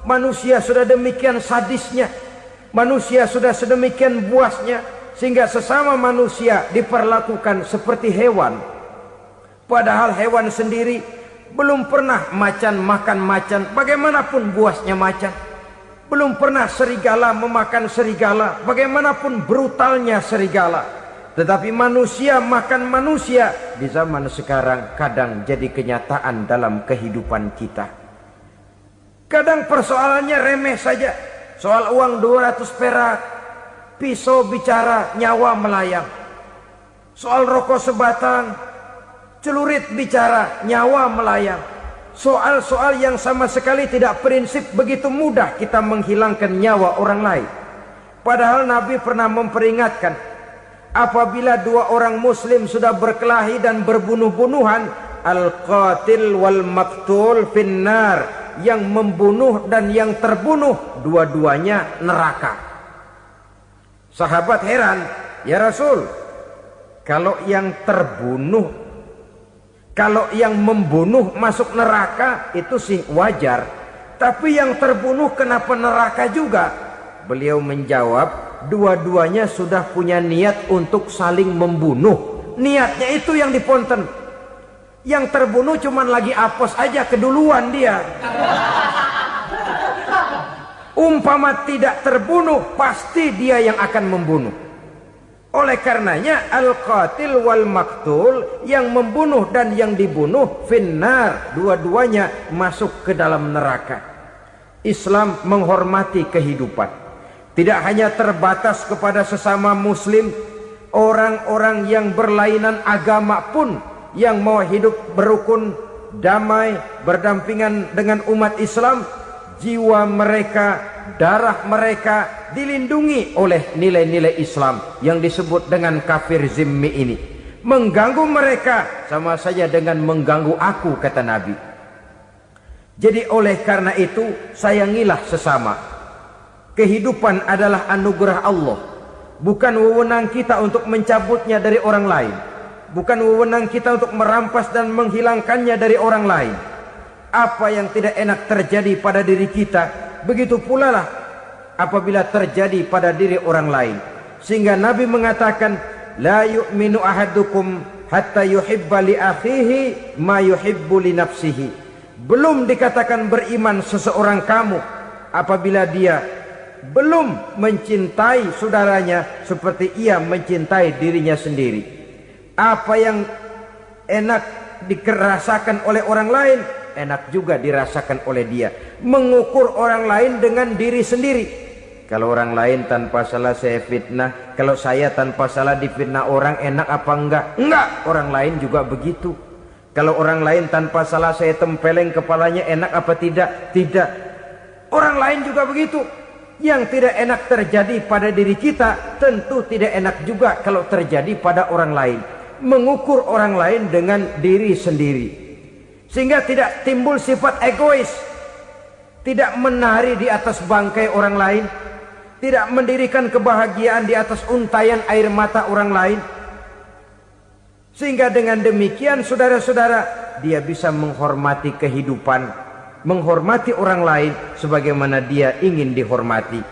A: Manusia sudah demikian sadisnya, manusia sudah sedemikian buasnya, sehingga sesama manusia diperlakukan seperti hewan. Padahal hewan sendiri belum pernah macan makan macan, bagaimanapun buasnya macan. Belum pernah serigala memakan serigala, bagaimanapun brutalnya serigala. Tetapi manusia makan manusia di zaman sekarang kadang jadi kenyataan dalam kehidupan kita. Kadang persoalannya remeh saja. Soal uang 200 perak, pisau bicara, nyawa melayang. Soal rokok sebatang, celurit bicara, nyawa melayang. Soal-soal yang sama sekali tidak prinsip, begitu mudah kita menghilangkan nyawa orang lain. Padahal Nabi pernah memperingatkan, apabila dua orang muslim sudah berkelahi dan berbunuh-bunuhan, al-qatil wal maktul finnar, yang membunuh dan yang terbunuh dua-duanya neraka. Sahabat heran, ya Rasul, kalau yang terbunuh, kalau yang membunuh masuk neraka itu sih wajar, tapi yang terbunuh kenapa neraka juga? Beliau menjawab, dua-duanya sudah punya niat untuk saling membunuh. Niatnya itu yang diponten. Yang terbunuh cuman lagi apes aja, keduluan dia. Umpama tidak terbunuh, pasti dia yang akan membunuh. Oleh karenanya al-qatil wal maktul, yang membunuh dan yang dibunuh finnar, dua-duanya masuk ke dalam neraka. Islam menghormati kehidupan, tidak hanya terbatas kepada sesama muslim, orang-orang yang berlainan agama pun yang mau hidup berukun, damai, berdampingan dengan umat Islam, jiwa mereka, darah mereka dilindungi oleh nilai-nilai Islam yang disebut dengan kafir zimmi ini. Mengganggu mereka sama saja dengan mengganggu aku, kata Nabi. Jadi oleh karena itu, sayangilah sesama. Kehidupan adalah anugerah Allah, bukan wewenang kita untuk mencabutnya dari orang lain, bukan wewenang kita untuk merampas dan menghilangkannya dari orang lain. Apa yang tidak enak terjadi pada diri kita, begitu pula lah apabila terjadi pada diri orang lain. Sehingga Nabi mengatakan, la yu'minu ahadukum hatta yuhibba li akhihi ma yuhibbu li nafsihi. Belum dikatakan beriman seseorang kamu apabila dia belum mencintai saudaranya seperti ia mencintai dirinya sendiri. Apa yang enak dirasakan oleh orang lain, enak juga dirasakan oleh dia. Mengukur orang lain dengan diri sendiri. Kalau orang lain tanpa salah saya fitnah, kalau saya tanpa salah difitnah orang, enak apa enggak? Enggak, orang lain juga begitu. Kalau orang lain tanpa salah saya tempeleng kepalanya, enak apa tidak? Tidak. Orang lain juga begitu. Yang tidak enak terjadi pada diri kita, tentu tidak enak juga kalau terjadi pada orang lain. Mengukur orang lain dengan diri sendiri, sehingga tidak timbul sifat egois, tidak menari di atas bangkai orang lain, tidak mendirikan kebahagiaan di atas untayan air mata orang lain. Sehingga dengan demikian saudara-saudara, dia bisa menghormati kehidupan, menghormati orang lain sebagaimana dia ingin dihormati.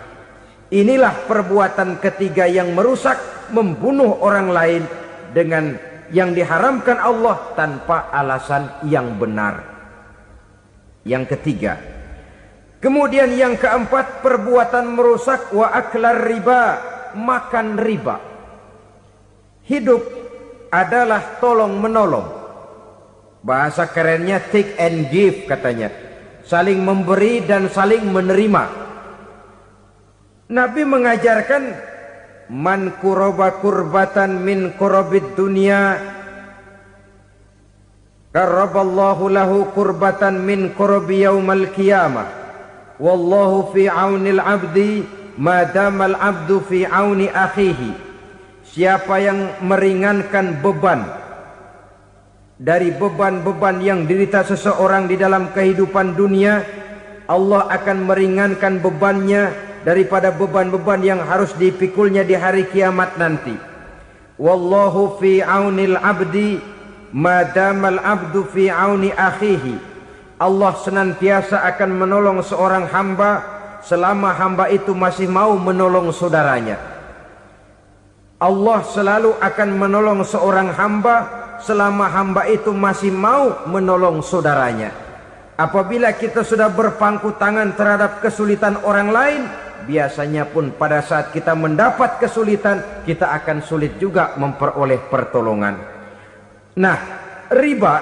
A: Inilah perbuatan ketiga yang merusak, membunuh orang lain dengan yang diharamkan Allah tanpa alasan yang benar. Yang ketiga. Kemudian yang keempat, perbuatan merusak wa aklar riba, makan riba. Hidup adalah tolong menolong. Bahasa kerennya take and give katanya. Saling memberi dan saling menerima. Nabi mengajarkan man kuraba kurbatan min kurabid dunya karaballahu lahu kurbatan min kurabi yaumal qiyamah. Wallahu fi aunil abdi madamal abdu fi auni akhihi. Siapa yang meringankan beban dari beban-beban yang dirita seseorang di dalam kehidupan dunia, Allah akan meringankan bebannya daripada beban-beban yang harus dipikulnya di hari kiamat nanti. Wallahu fi aunil abdi madamal abdu fi auni akhihi. Allah senantiasa akan menolong seorang hamba selama hamba itu masih mau menolong saudaranya. Allah selalu akan menolong seorang hamba selama hamba itu masih mau menolong saudaranya. Apabila kita sudah berpangku tangan terhadap kesulitan orang lain, biasanya pun pada saat kita mendapat kesulitan, kita akan sulit juga memperoleh pertolongan. Nah, riba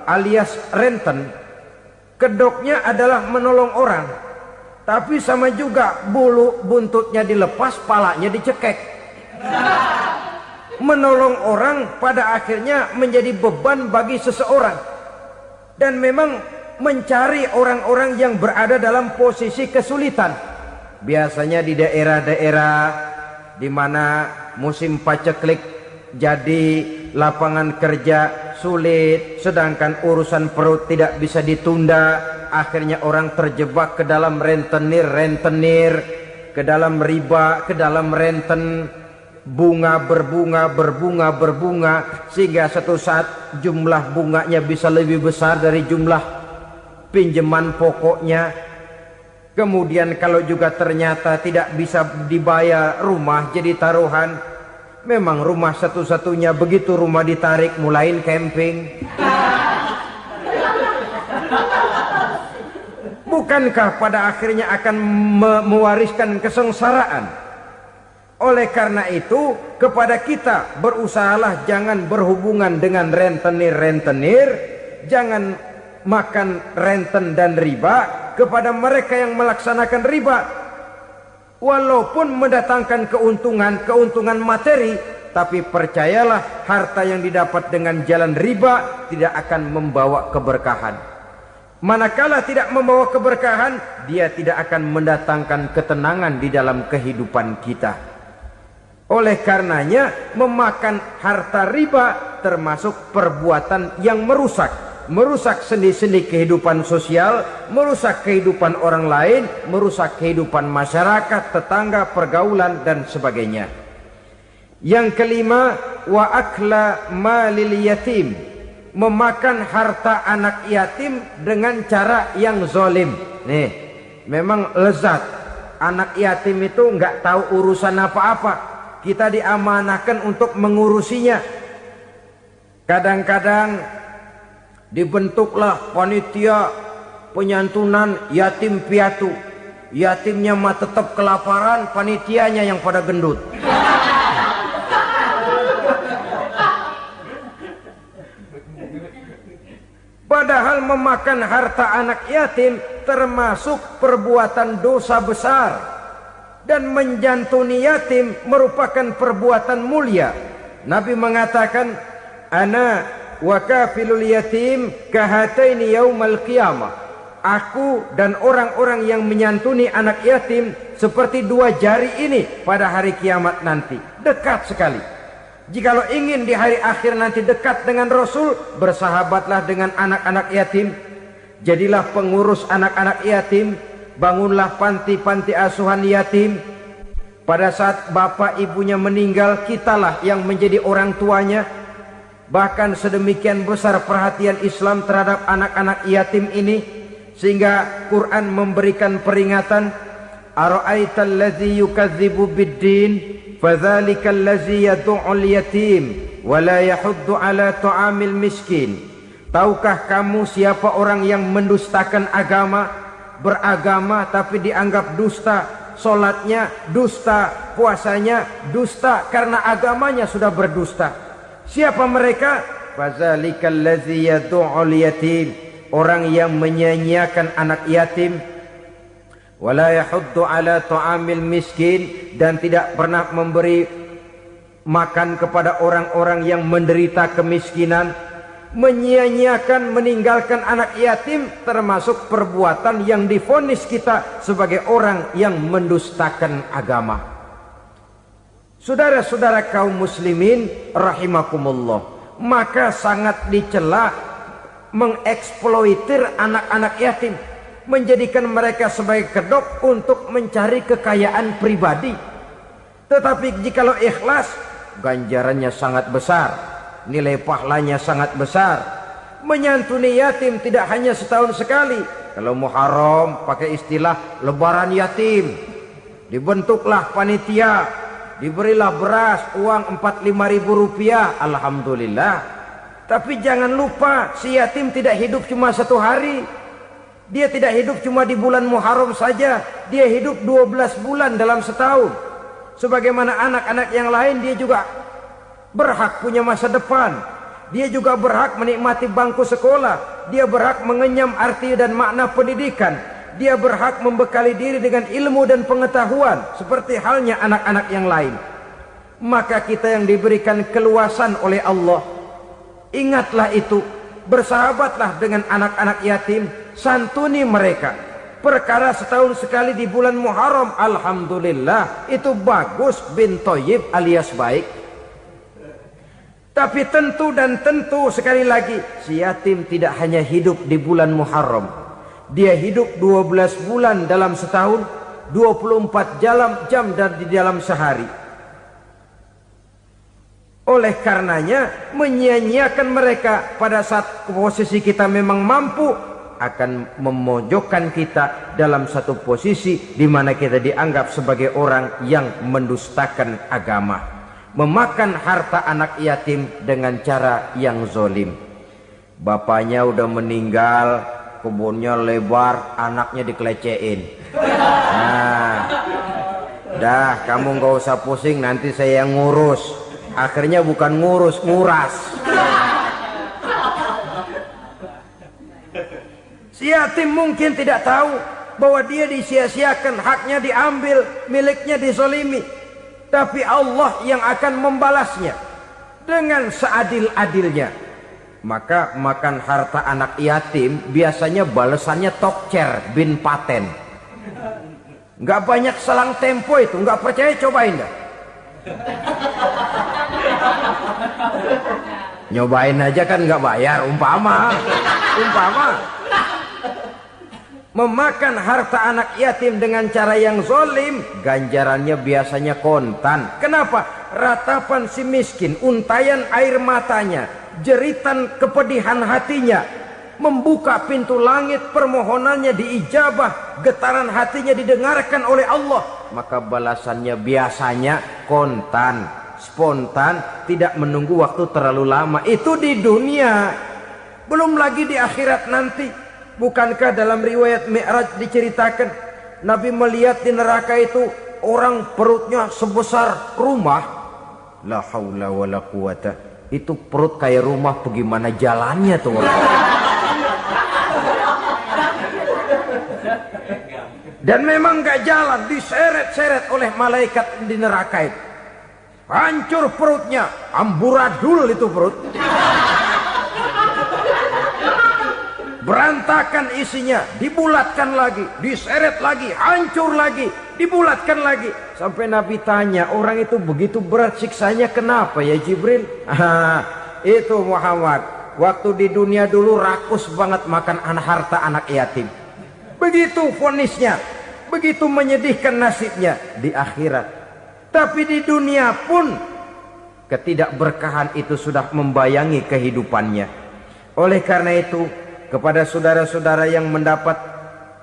A: alias renten, kedoknya adalah menolong orang, tapi sama juga bulu buntutnya dilepas, palanya dicekek. Menolong orang pada akhirnya menjadi beban bagi seseorang, dan memang mencari orang-orang yang berada dalam posisi kesulitan. Biasanya di daerah-daerah di mana musim paceklik, jadi lapangan kerja sulit, sedangkan urusan perut tidak bisa ditunda. Akhirnya orang terjebak ke dalam rentenir, ke dalam riba, ke dalam renten. Bunga berbunga, sehingga satu saat jumlah bunganya bisa lebih besar dari jumlah pinjaman pokoknya. Kemudian kalau juga ternyata tidak bisa dibayar, rumah jadi taruhan. Memang rumah satu-satunya, begitu rumah ditarik mulain camping. Bukankah pada akhirnya akan mewariskan kesengsaraan? Oleh karena itu, kepada kita berusahalah jangan berhubungan dengan rentenir, jangan makan renten dan riba. Kepada mereka yang melaksanakan riba, walaupun mendatangkan keuntungan materi, tapi percayalah harta yang didapat dengan jalan riba tidak akan membawa keberkahan. Manakala tidak membawa keberkahan, dia tidak akan mendatangkan ketenangan di dalam kehidupan kita. Oleh karenanya, memakan harta riba termasuk perbuatan yang merusak sendi-sendi kehidupan sosial, merusak kehidupan orang lain, merusak kehidupan masyarakat, tetangga, pergaulan dan sebagainya. Yang kelima, wa akla malil yatim, memakan harta anak yatim dengan cara yang zalim. Nih, memang lezat. Anak yatim itu nggak tahu urusan apa-apa. Kita diamanahkan untuk mengurusinya. Kadang-kadang dibentuklah panitia penyantunan yatim piatu. Yatimnya mah tetap kelaparan, panitianya yang pada gendut. Padahal memakan harta anak yatim termasuk perbuatan dosa besar. Dan menjantuni yatim merupakan perbuatan mulia. Nabi mengatakan, ana wa kafilul yatim kahataini yaumal qiyamah. Aku dan orang-orang yang menyantuni anak yatim seperti dua jari ini pada hari kiamat nanti. Dekat sekali. Jikalau ingin di hari akhir nanti dekat dengan Rasul, bersahabatlah dengan anak-anak yatim. Jadilah pengurus anak-anak yatim. Bangunlah panti-panti asuhan yatim. Pada saat bapak ibunya meninggal, kitalah yang menjadi orang tuanya. Bahkan sedemikian besar perhatian Islam terhadap anak-anak yatim ini, sehingga Quran memberikan peringatan, ara'aital ladzi yukadzibu biddin fadzalikal ladzi yad'ul yatim wa la yahuddu ala ta'amil miskin. Tahukah kamu siapa orang yang mendustakan agama? Beragama tapi dianggap dusta, solatnya dusta, puasanya dusta, karena agamanya sudah berdusta. Siapa mereka? Fazalikal ladzi yad'ul yatim, orang yang menyia-nyiakan anak yatim. Wala yahuddu ala ta'amil miskin, dan tidak pernah memberi makan kepada orang-orang yang menderita kemiskinan, menyia-nyiakan, meninggalkan anak yatim, termasuk perbuatan yang divonis kita sebagai orang yang mendustakan agama. Saudara-saudara kaum muslimin rahimakumullah, maka sangat dicela mengeksploitir anak-anak yatim, menjadikan mereka sebagai kedok untuk mencari kekayaan pribadi. Tetapi jikalau ikhlas, ganjarannya sangat besar, nilai pahalanya sangat besar. Menyantuni yatim tidak hanya setahun sekali. Kalau Muharram pakai istilah lebaran yatim, dibentuklah panitia, diberilah beras, uang 45.000 rupiah, alhamdulillah. Tapi jangan lupa, si yatim tidak hidup cuma satu hari. Dia tidak hidup cuma di bulan Muharram saja, dia hidup 12 bulan dalam setahun. Sebagaimana anak-anak yang lain, dia juga berhak punya masa depan. Dia juga berhak menikmati bangku sekolah. Dia berhak mengenyam arti dan makna pendidikan. Dia berhak membekali diri dengan ilmu dan pengetahuan seperti halnya anak-anak yang lain. Maka kita yang diberikan keluasan oleh Allah, ingatlah itu, bersahabatlah dengan anak-anak yatim, santuni mereka. Perkara setahun sekali di bulan Muharram, alhamdulillah, itu bagus, bin Thayyib alias baik. Tapi tentu dan tentu sekali lagi, si yatim tidak hanya hidup di bulan Muharram. Dia hidup 12 bulan dalam setahun, 24 jam di dalam sehari. Oleh karenanya, menyia-nyiakan mereka pada saat posisi kita memang mampu akan memojokkan kita dalam satu posisi di mana kita dianggap sebagai orang yang mendustakan agama, memakan harta anak yatim dengan cara yang zolim. Bapaknya udah meninggal, kebunnya lebar, anaknya dikelecehin. Nah, dah kamu gak usah pusing, nanti saya yang ngurus. Akhirnya bukan ngurus, nguras. Si yatim mungkin tidak tahu bahwa dia disia-siakan, haknya diambil, miliknya dizolimi. Tapi Allah yang akan membalasnya dengan seadil-adilnya. Maka makan harta anak yatim biasanya balasannya tokcer bin paten. Nggak banyak selang tempo itu, nggak percaya cobain dah. Nyobain aja kan nggak bayar, umpama. Memakan harta anak yatim dengan cara yang zolim, ganjarannya biasanya kontan. Kenapa? Ratapan si miskin, untayan air matanya, jeritan kepedihan hatinya, membuka pintu langit, permohonannya diijabah, getaran hatinya didengarkan oleh Allah. Maka balasannya biasanya kontan, spontan, tidak menunggu waktu terlalu lama. Itu di dunia, belum lagi di akhirat nanti. Bukankah dalam riwayat Mi'raj diceritakan Nabi melihat di neraka itu orang perutnya sebesar rumah? La haula wala quwata. Itu perut kayak rumah, bagaimana jalannya tuh orang? Dan memang gak jalan, diseret-seret oleh malaikat di neraka itu. Hancur perutnya, amburadul itu perut. Berantakan isinya, dibulatkan lagi, diseret lagi, hancur lagi, dibulatkan lagi. Sampai Nabi tanya, orang itu begitu berat siksanya kenapa ya Jibril? Itu Muhammad, waktu di dunia dulu rakus banget makan harta anak yatim. Begitu vonisnya, begitu menyedihkan nasibnya di akhirat. Tapi di dunia pun ketidakberkahan itu sudah membayangi kehidupannya. Oleh karena itu, kepada saudara-saudara yang mendapat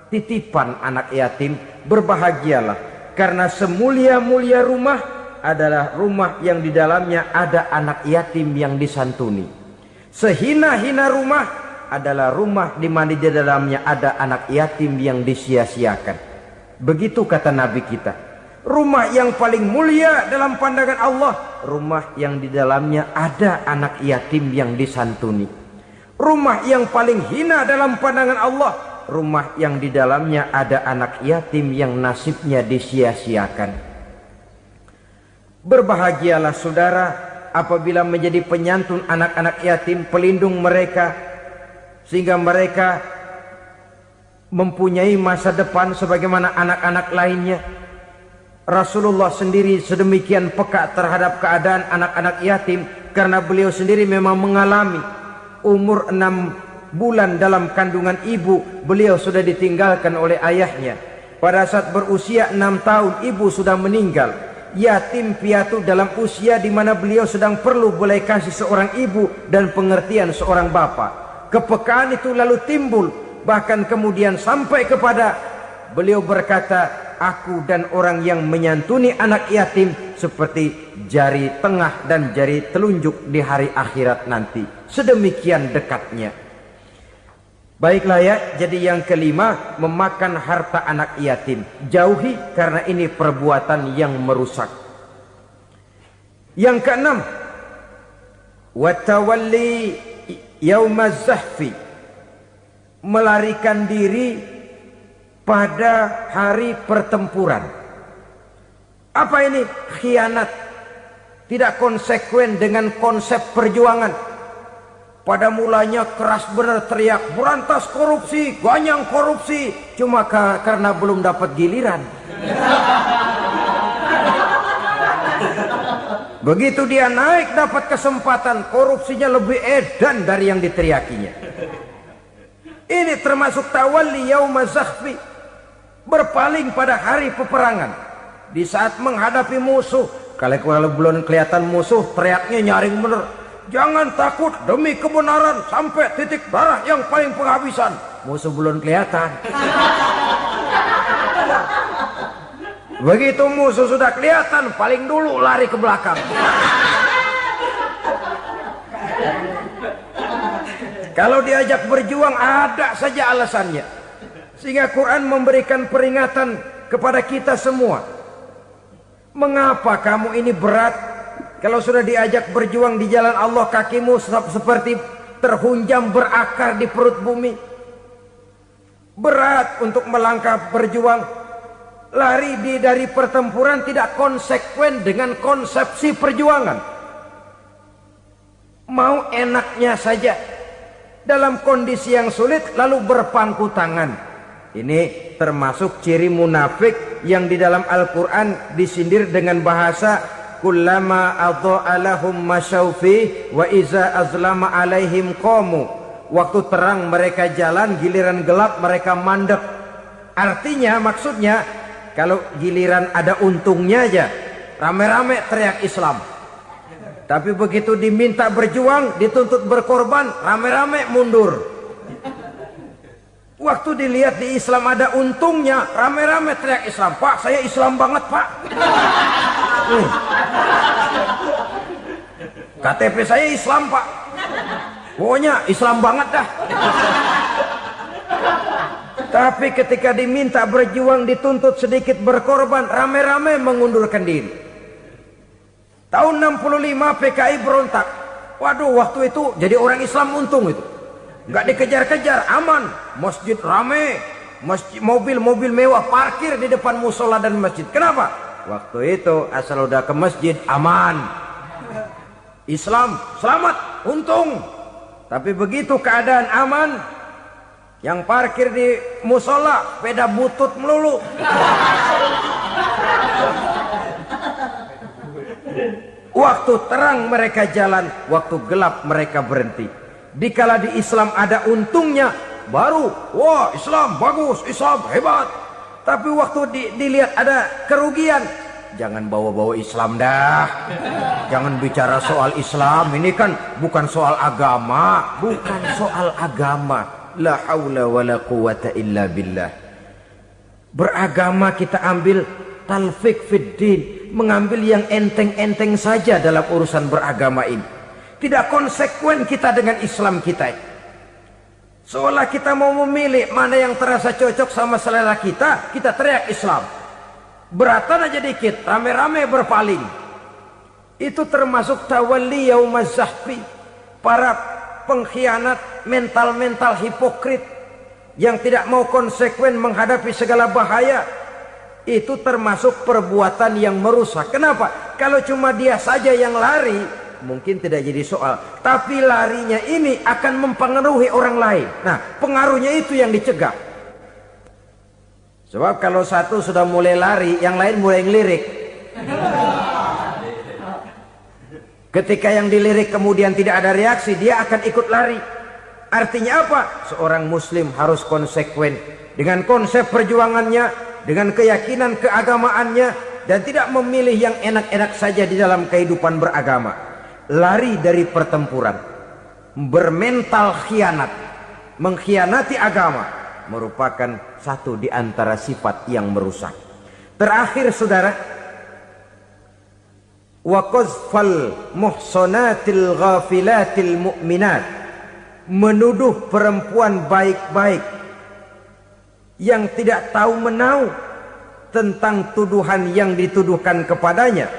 A: titipan anak yatim, berbahagialah, karena semulia-mulia rumah adalah rumah yang di dalamnya ada anak yatim yang disantuni. Sehina-hina rumah adalah rumah di mana di dalamnya ada anak yatim yang disia-siakan. Begitu kata Nabi kita. Rumah yang paling mulia dalam pandangan Allah, rumah yang di dalamnya ada anak yatim yang disantuni. Rumah yang paling hina dalam pandangan Allah, rumah yang di dalamnya ada anak yatim yang nasibnya disia-siakan. Berbahagialah saudara apabila menjadi penyantun anak-anak yatim, pelindung mereka, sehingga mereka mempunyai masa depan sebagaimana anak-anak lainnya. Rasulullah sendiri sedemikian peka terhadap keadaan anak-anak yatim karena beliau sendiri memang mengalami umur 6 bulan dalam kandungan ibu, beliau sudah ditinggalkan oleh ayahnya. Pada saat berusia 6 tahun ibu sudah meninggal. Yatim piatu dalam usia di mana beliau sedang perlu belas kasih seorang ibu dan pengertian seorang bapa. Kepekaan itu lalu timbul, bahkan kemudian sampai kepada beliau berkata, aku dan orang yang menyantuni anak yatim seperti jari tengah dan jari telunjuk di hari akhirat nanti. Sedemikian dekatnya. Baiklah ya, jadi yang kelima, memakan harta anak yatim. Jauhi karena ini perbuatan yang merusak. Yang keenam, watawalli yaumaz zahfi, melarikan diri pada hari pertempuran. Apa ini? Khianat, tidak konsekuen dengan konsep perjuangan. Pada mulanya keras benar teriak berantas korupsi, ganyang korupsi, cuma karena belum dapat giliran. Begitu dia naik dapat kesempatan, korupsinya lebih edan dari yang diteriakinya. Ini termasuk tawalli yaumaz zahfi, berpaling pada hari peperangan. Di saat menghadapi musuh, kalau belum kelihatan musuh, teriaknya nyaring bener. Jangan takut demi kebenaran sampai titik darah yang paling penghabisan. Musuh belum kelihatan. Begitu musuh sudah kelihatan, paling dulu lari ke belakang. Kalau diajak berjuang ada saja alasannya. Sehingga Quran memberikan peringatan kepada kita semua. Mengapa kamu ini berat? Kalau sudah diajak berjuang di jalan Allah, kakimu seperti terhunjam berakar di perut bumi. Berat untuk melangkah berjuang. Lari dari pertempuran tidak konsekuen dengan konsepsi perjuangan. Mau enaknya saja. Dalam kondisi yang sulit lalu berpangku tangan. Ini termasuk ciri munafik yang di dalam Al-Quran disindir dengan bahasa kullama adha'a lahum masyaufi wa iza azlama alaihim qamu. Waktu terang mereka jalan, giliran gelap mereka mandek. Artinya, maksudnya, kalau giliran ada untungnya aja, rame-rame teriak Islam. Tapi begitu diminta berjuang, dituntut berkorban, rame-rame mundur. Waktu dilihat di Islam ada untungnya, rame-rame teriak Islam. Pak, saya Islam banget, Pak. KTP saya Islam, Pak. Pokoknya Islam banget dah. Tapi ketika diminta berjuang, dituntut sedikit berkorban, rame-rame mengundurkan diri. Tahun 65 PKI berontak. Waduh, waktu itu jadi orang Islam untung itu. Nggak dikejar-kejar, aman. Masjid rame, mobil-mobil mewah parkir di depan musola dan masjid. Kenapa? Waktu itu asal udah ke masjid aman. Islam selamat, untung. Tapi begitu keadaan aman, yang parkir di musola sepeda butut melulu. Waktu terang mereka jalan, waktu gelap mereka berhenti. Dikala di Islam ada untungnya, baru wah Islam bagus, Islam hebat. Tapi waktu dilihat ada kerugian, jangan bawa-bawa Islam dah. Jangan bicara soal Islam, ini kan bukan soal agama. Bukan soal agama. La haula wa la quwata illa billah. Beragama kita ambil talfik fid din, mengambil yang enteng-enteng saja dalam urusan beragama ini. Tidak konsekuen kita dengan Islam kita. Seolah kita mau memilih mana yang terasa cocok sama selera kita, kita teriak Islam. Beratan aja dikit, rame-rame berpaling. Itu termasuk tawalli yaumaz zahfi. Para pengkhianat, mental-mental hipokrit yang tidak mau konsekuen menghadapi segala bahaya. Itu termasuk perbuatan yang merusak. Kenapa? Kalau cuma dia saja yang lari, mungkin tidak jadi soal. Tapi larinya ini akan mempengaruhi orang lain. Nah, pengaruhnya itu yang dicegah. Sebab kalau satu sudah mulai lari, yang lain mulai ngelirik. Ketika yang dilirik kemudian tidak ada reaksi, dia akan ikut lari. Artinya apa? Seorang muslim harus konsekuen dengan konsep perjuangannya, dengan keyakinan keagamaannya, dan tidak memilih yang enak-enak saja di dalam kehidupan beragama. Lari dari pertempuran, bermental khianat, mengkhianati agama, merupakan satu di antara sifat yang merusak. Terakhir saudara, wa qazfal muhsanatil ghafilatil mu'minat, menuduh perempuan baik-baik yang tidak tahu menahu tentang tuduhan yang dituduhkan kepadanya,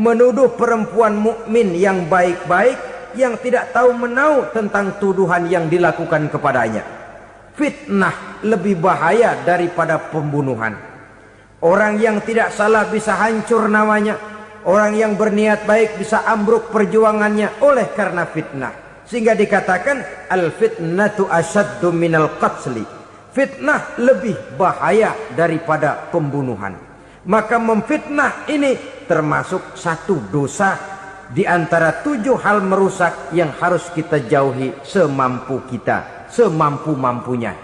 A: menuduh perempuan mukmin yang baik-baik yang tidak tahu menahu tentang tuduhan yang dilakukan kepadanya. Fitnah lebih bahaya daripada pembunuhan. Orang yang tidak salah bisa hancur namanya. Orang yang berniat baik bisa ambruk perjuangannya oleh karena fitnah. Sehingga dikatakan al-fitnatu asyaddu minal qatli. Fitnah lebih bahaya daripada pembunuhan. Maka memfitnah ini termasuk satu dosa di antara 7 hal merusak yang harus kita jauhi semampu kita, semampu-mampunya.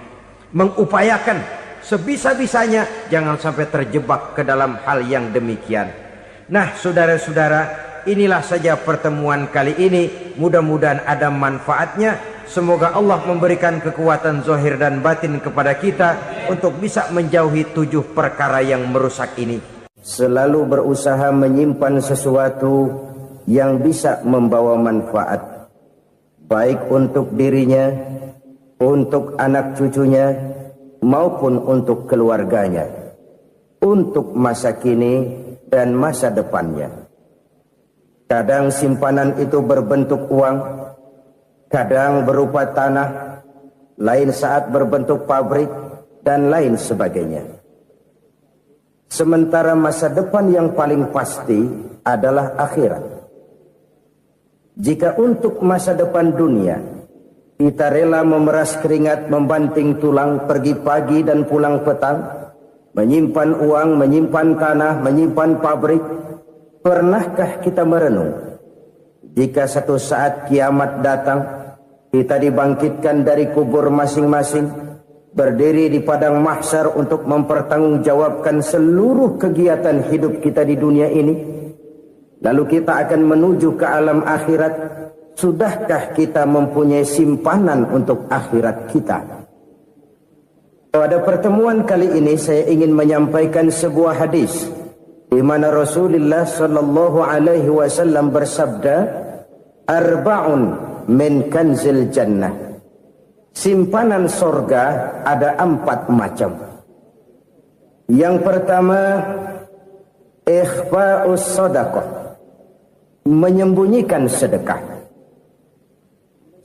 A: Mengupayakan sebisa-bisanya jangan sampai terjebak ke dalam hal yang demikian. Nah, saudara-saudara, inilah saja pertemuan kali ini. Mudah-mudahan ada manfaatnya. Semoga Allah memberikan kekuatan zahir dan batin kepada kita untuk bisa menjauhi 7 perkara yang merusak ini. Selalu berusaha menyimpan sesuatu yang bisa membawa manfaat, baik untuk dirinya, untuk anak cucunya, maupun untuk keluarganya, untuk masa kini dan masa depannya. Kadang simpanan itu berbentuk uang, kadang berupa tanah, lain saat berbentuk pabrik, dan lain sebagainya. Sementara masa depan yang paling pasti adalah akhirat. Jika untuk masa depan dunia kita rela memeras keringat, membanting tulang, pergi pagi dan pulang petang, menyimpan uang, menyimpan tanah, menyimpan pabrik, pernahkah kita merenung jika satu saat kiamat datang, kita dibangkitkan dari kubur masing-masing, berdiri di padang mahsyar untuk mempertanggungjawabkan seluruh kegiatan hidup kita di dunia ini, lalu kita akan menuju ke alam akhirat. Sudahkah kita mempunyai simpanan untuk akhirat kita? Pada pertemuan kali ini saya ingin menyampaikan sebuah hadis di mana Rasulullah sallallahu alaihi wasallam bersabda, arba'un min kanzil jannah. Simpanan sorga ada 4 macam. Yang pertama, ikhfa'us sadaqah, menyembunyikan sedekah.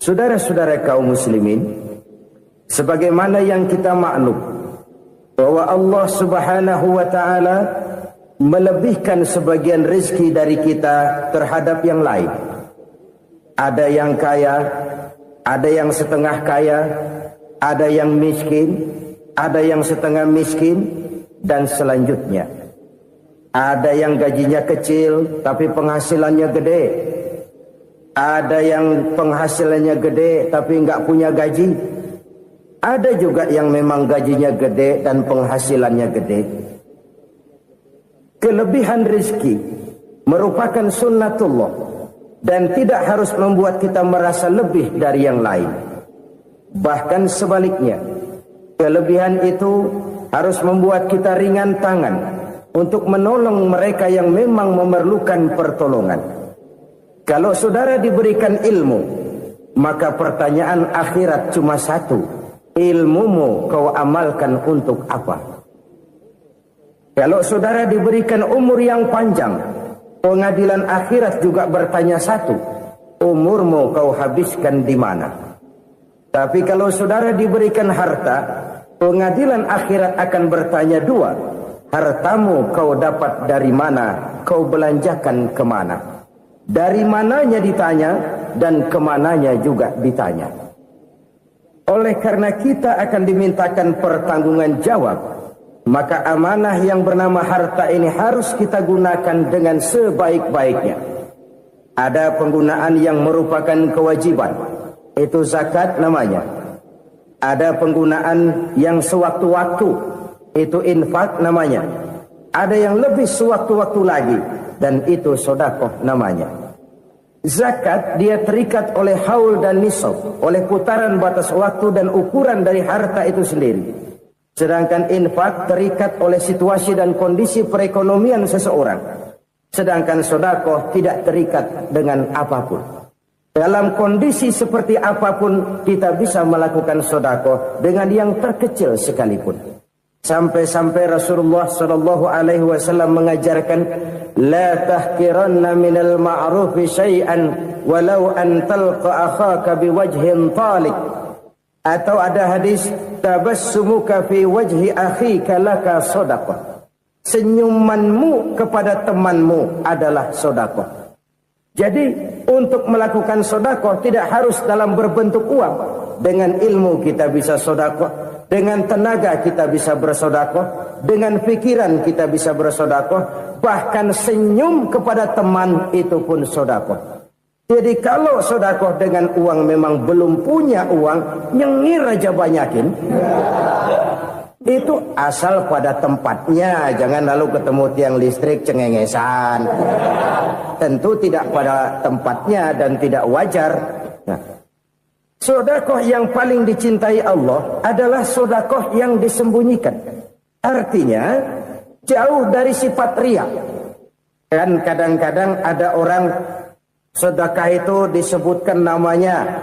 A: Saudara-saudara kaum muslimin, sebagaimana yang kita maklum bahwa Allah Subhanahu wa taala melebihkan sebagian rezeki dari kita terhadap yang lain. Ada yang kaya, ada yang setengah kaya, ada yang miskin, ada yang setengah miskin, dan selanjutnya. Ada yang gajinya kecil tapi penghasilannya gede. Ada yang penghasilannya gede tapi nggak punya gaji. Ada juga yang memang gajinya gede dan penghasilannya gede. Kelebihan rezeki merupakan sunnatullah dan tidak harus membuat kita merasa lebih dari yang lain. Bahkan sebaliknya, kelebihan itu harus membuat kita ringan tangan untuk menolong mereka yang memang memerlukan pertolongan. Kalau saudara diberikan ilmu, maka pertanyaan akhirat cuma satu: ilmumu kau amalkan untuk apa? Kalau saudara diberikan umur yang panjang, pengadilan akhirat juga bertanya satu: umurmu kau habiskan di mana? Tapi kalau saudara diberikan harta, pengadilan akhirat akan bertanya 2: hartamu kau dapat dari mana, kau belanjakan kemana. Dari mananya ditanya, dan kemananya juga ditanya. Oleh karena kita akan dimintakan pertanggungan jawab, maka amanah yang bernama harta ini harus kita gunakan dengan sebaik-baiknya. Ada penggunaan yang merupakan kewajiban, itu zakat namanya. Ada penggunaan yang sewaktu-waktu, itu infak namanya. Ada yang lebih sewaktu-waktu lagi, dan itu sedekah namanya. Zakat dia terikat oleh haul dan nisab, oleh putaran batas waktu dan ukuran dari harta itu sendiri. Sedangkan infak terikat oleh situasi dan kondisi perekonomian seseorang. Sedangkan sedekah tidak terikat dengan apapun. Dalam kondisi seperti apapun kita bisa melakukan sedekah dengan yang terkecil sekalipun. Sampai-sampai Rasulullah SAW mengajarkan, la tahkiranna minal ma'rufi syai'an walau an talqa akhaka biwajhin talik. Atau ada hadis, tabassumuka fi wajhi akhika laka sedekah. Senyumanmu kepada temanmu adalah sedekah. Jadi untuk melakukan sedekah tidak harus dalam berbentuk uang. Dengan ilmu kita bisa sedekah, dengan tenaga kita bisa bersedekah, dengan pikiran kita bisa bersedekah, bahkan senyum kepada teman itu pun sedekah. Jadi kalau sedekah dengan uang memang belum punya uang, nyengir aja banyakin. Itu asal pada tempatnya, jangan lalu ketemu tiang listrik cengengesan. Tentu tidak pada tempatnya dan tidak wajar. Nah, sedekah yang paling dicintai Allah adalah sedekah yang disembunyikan. Artinya jauh dari sifat riya. Kan kadang-kadang ada orang sedekah itu disebutkan namanya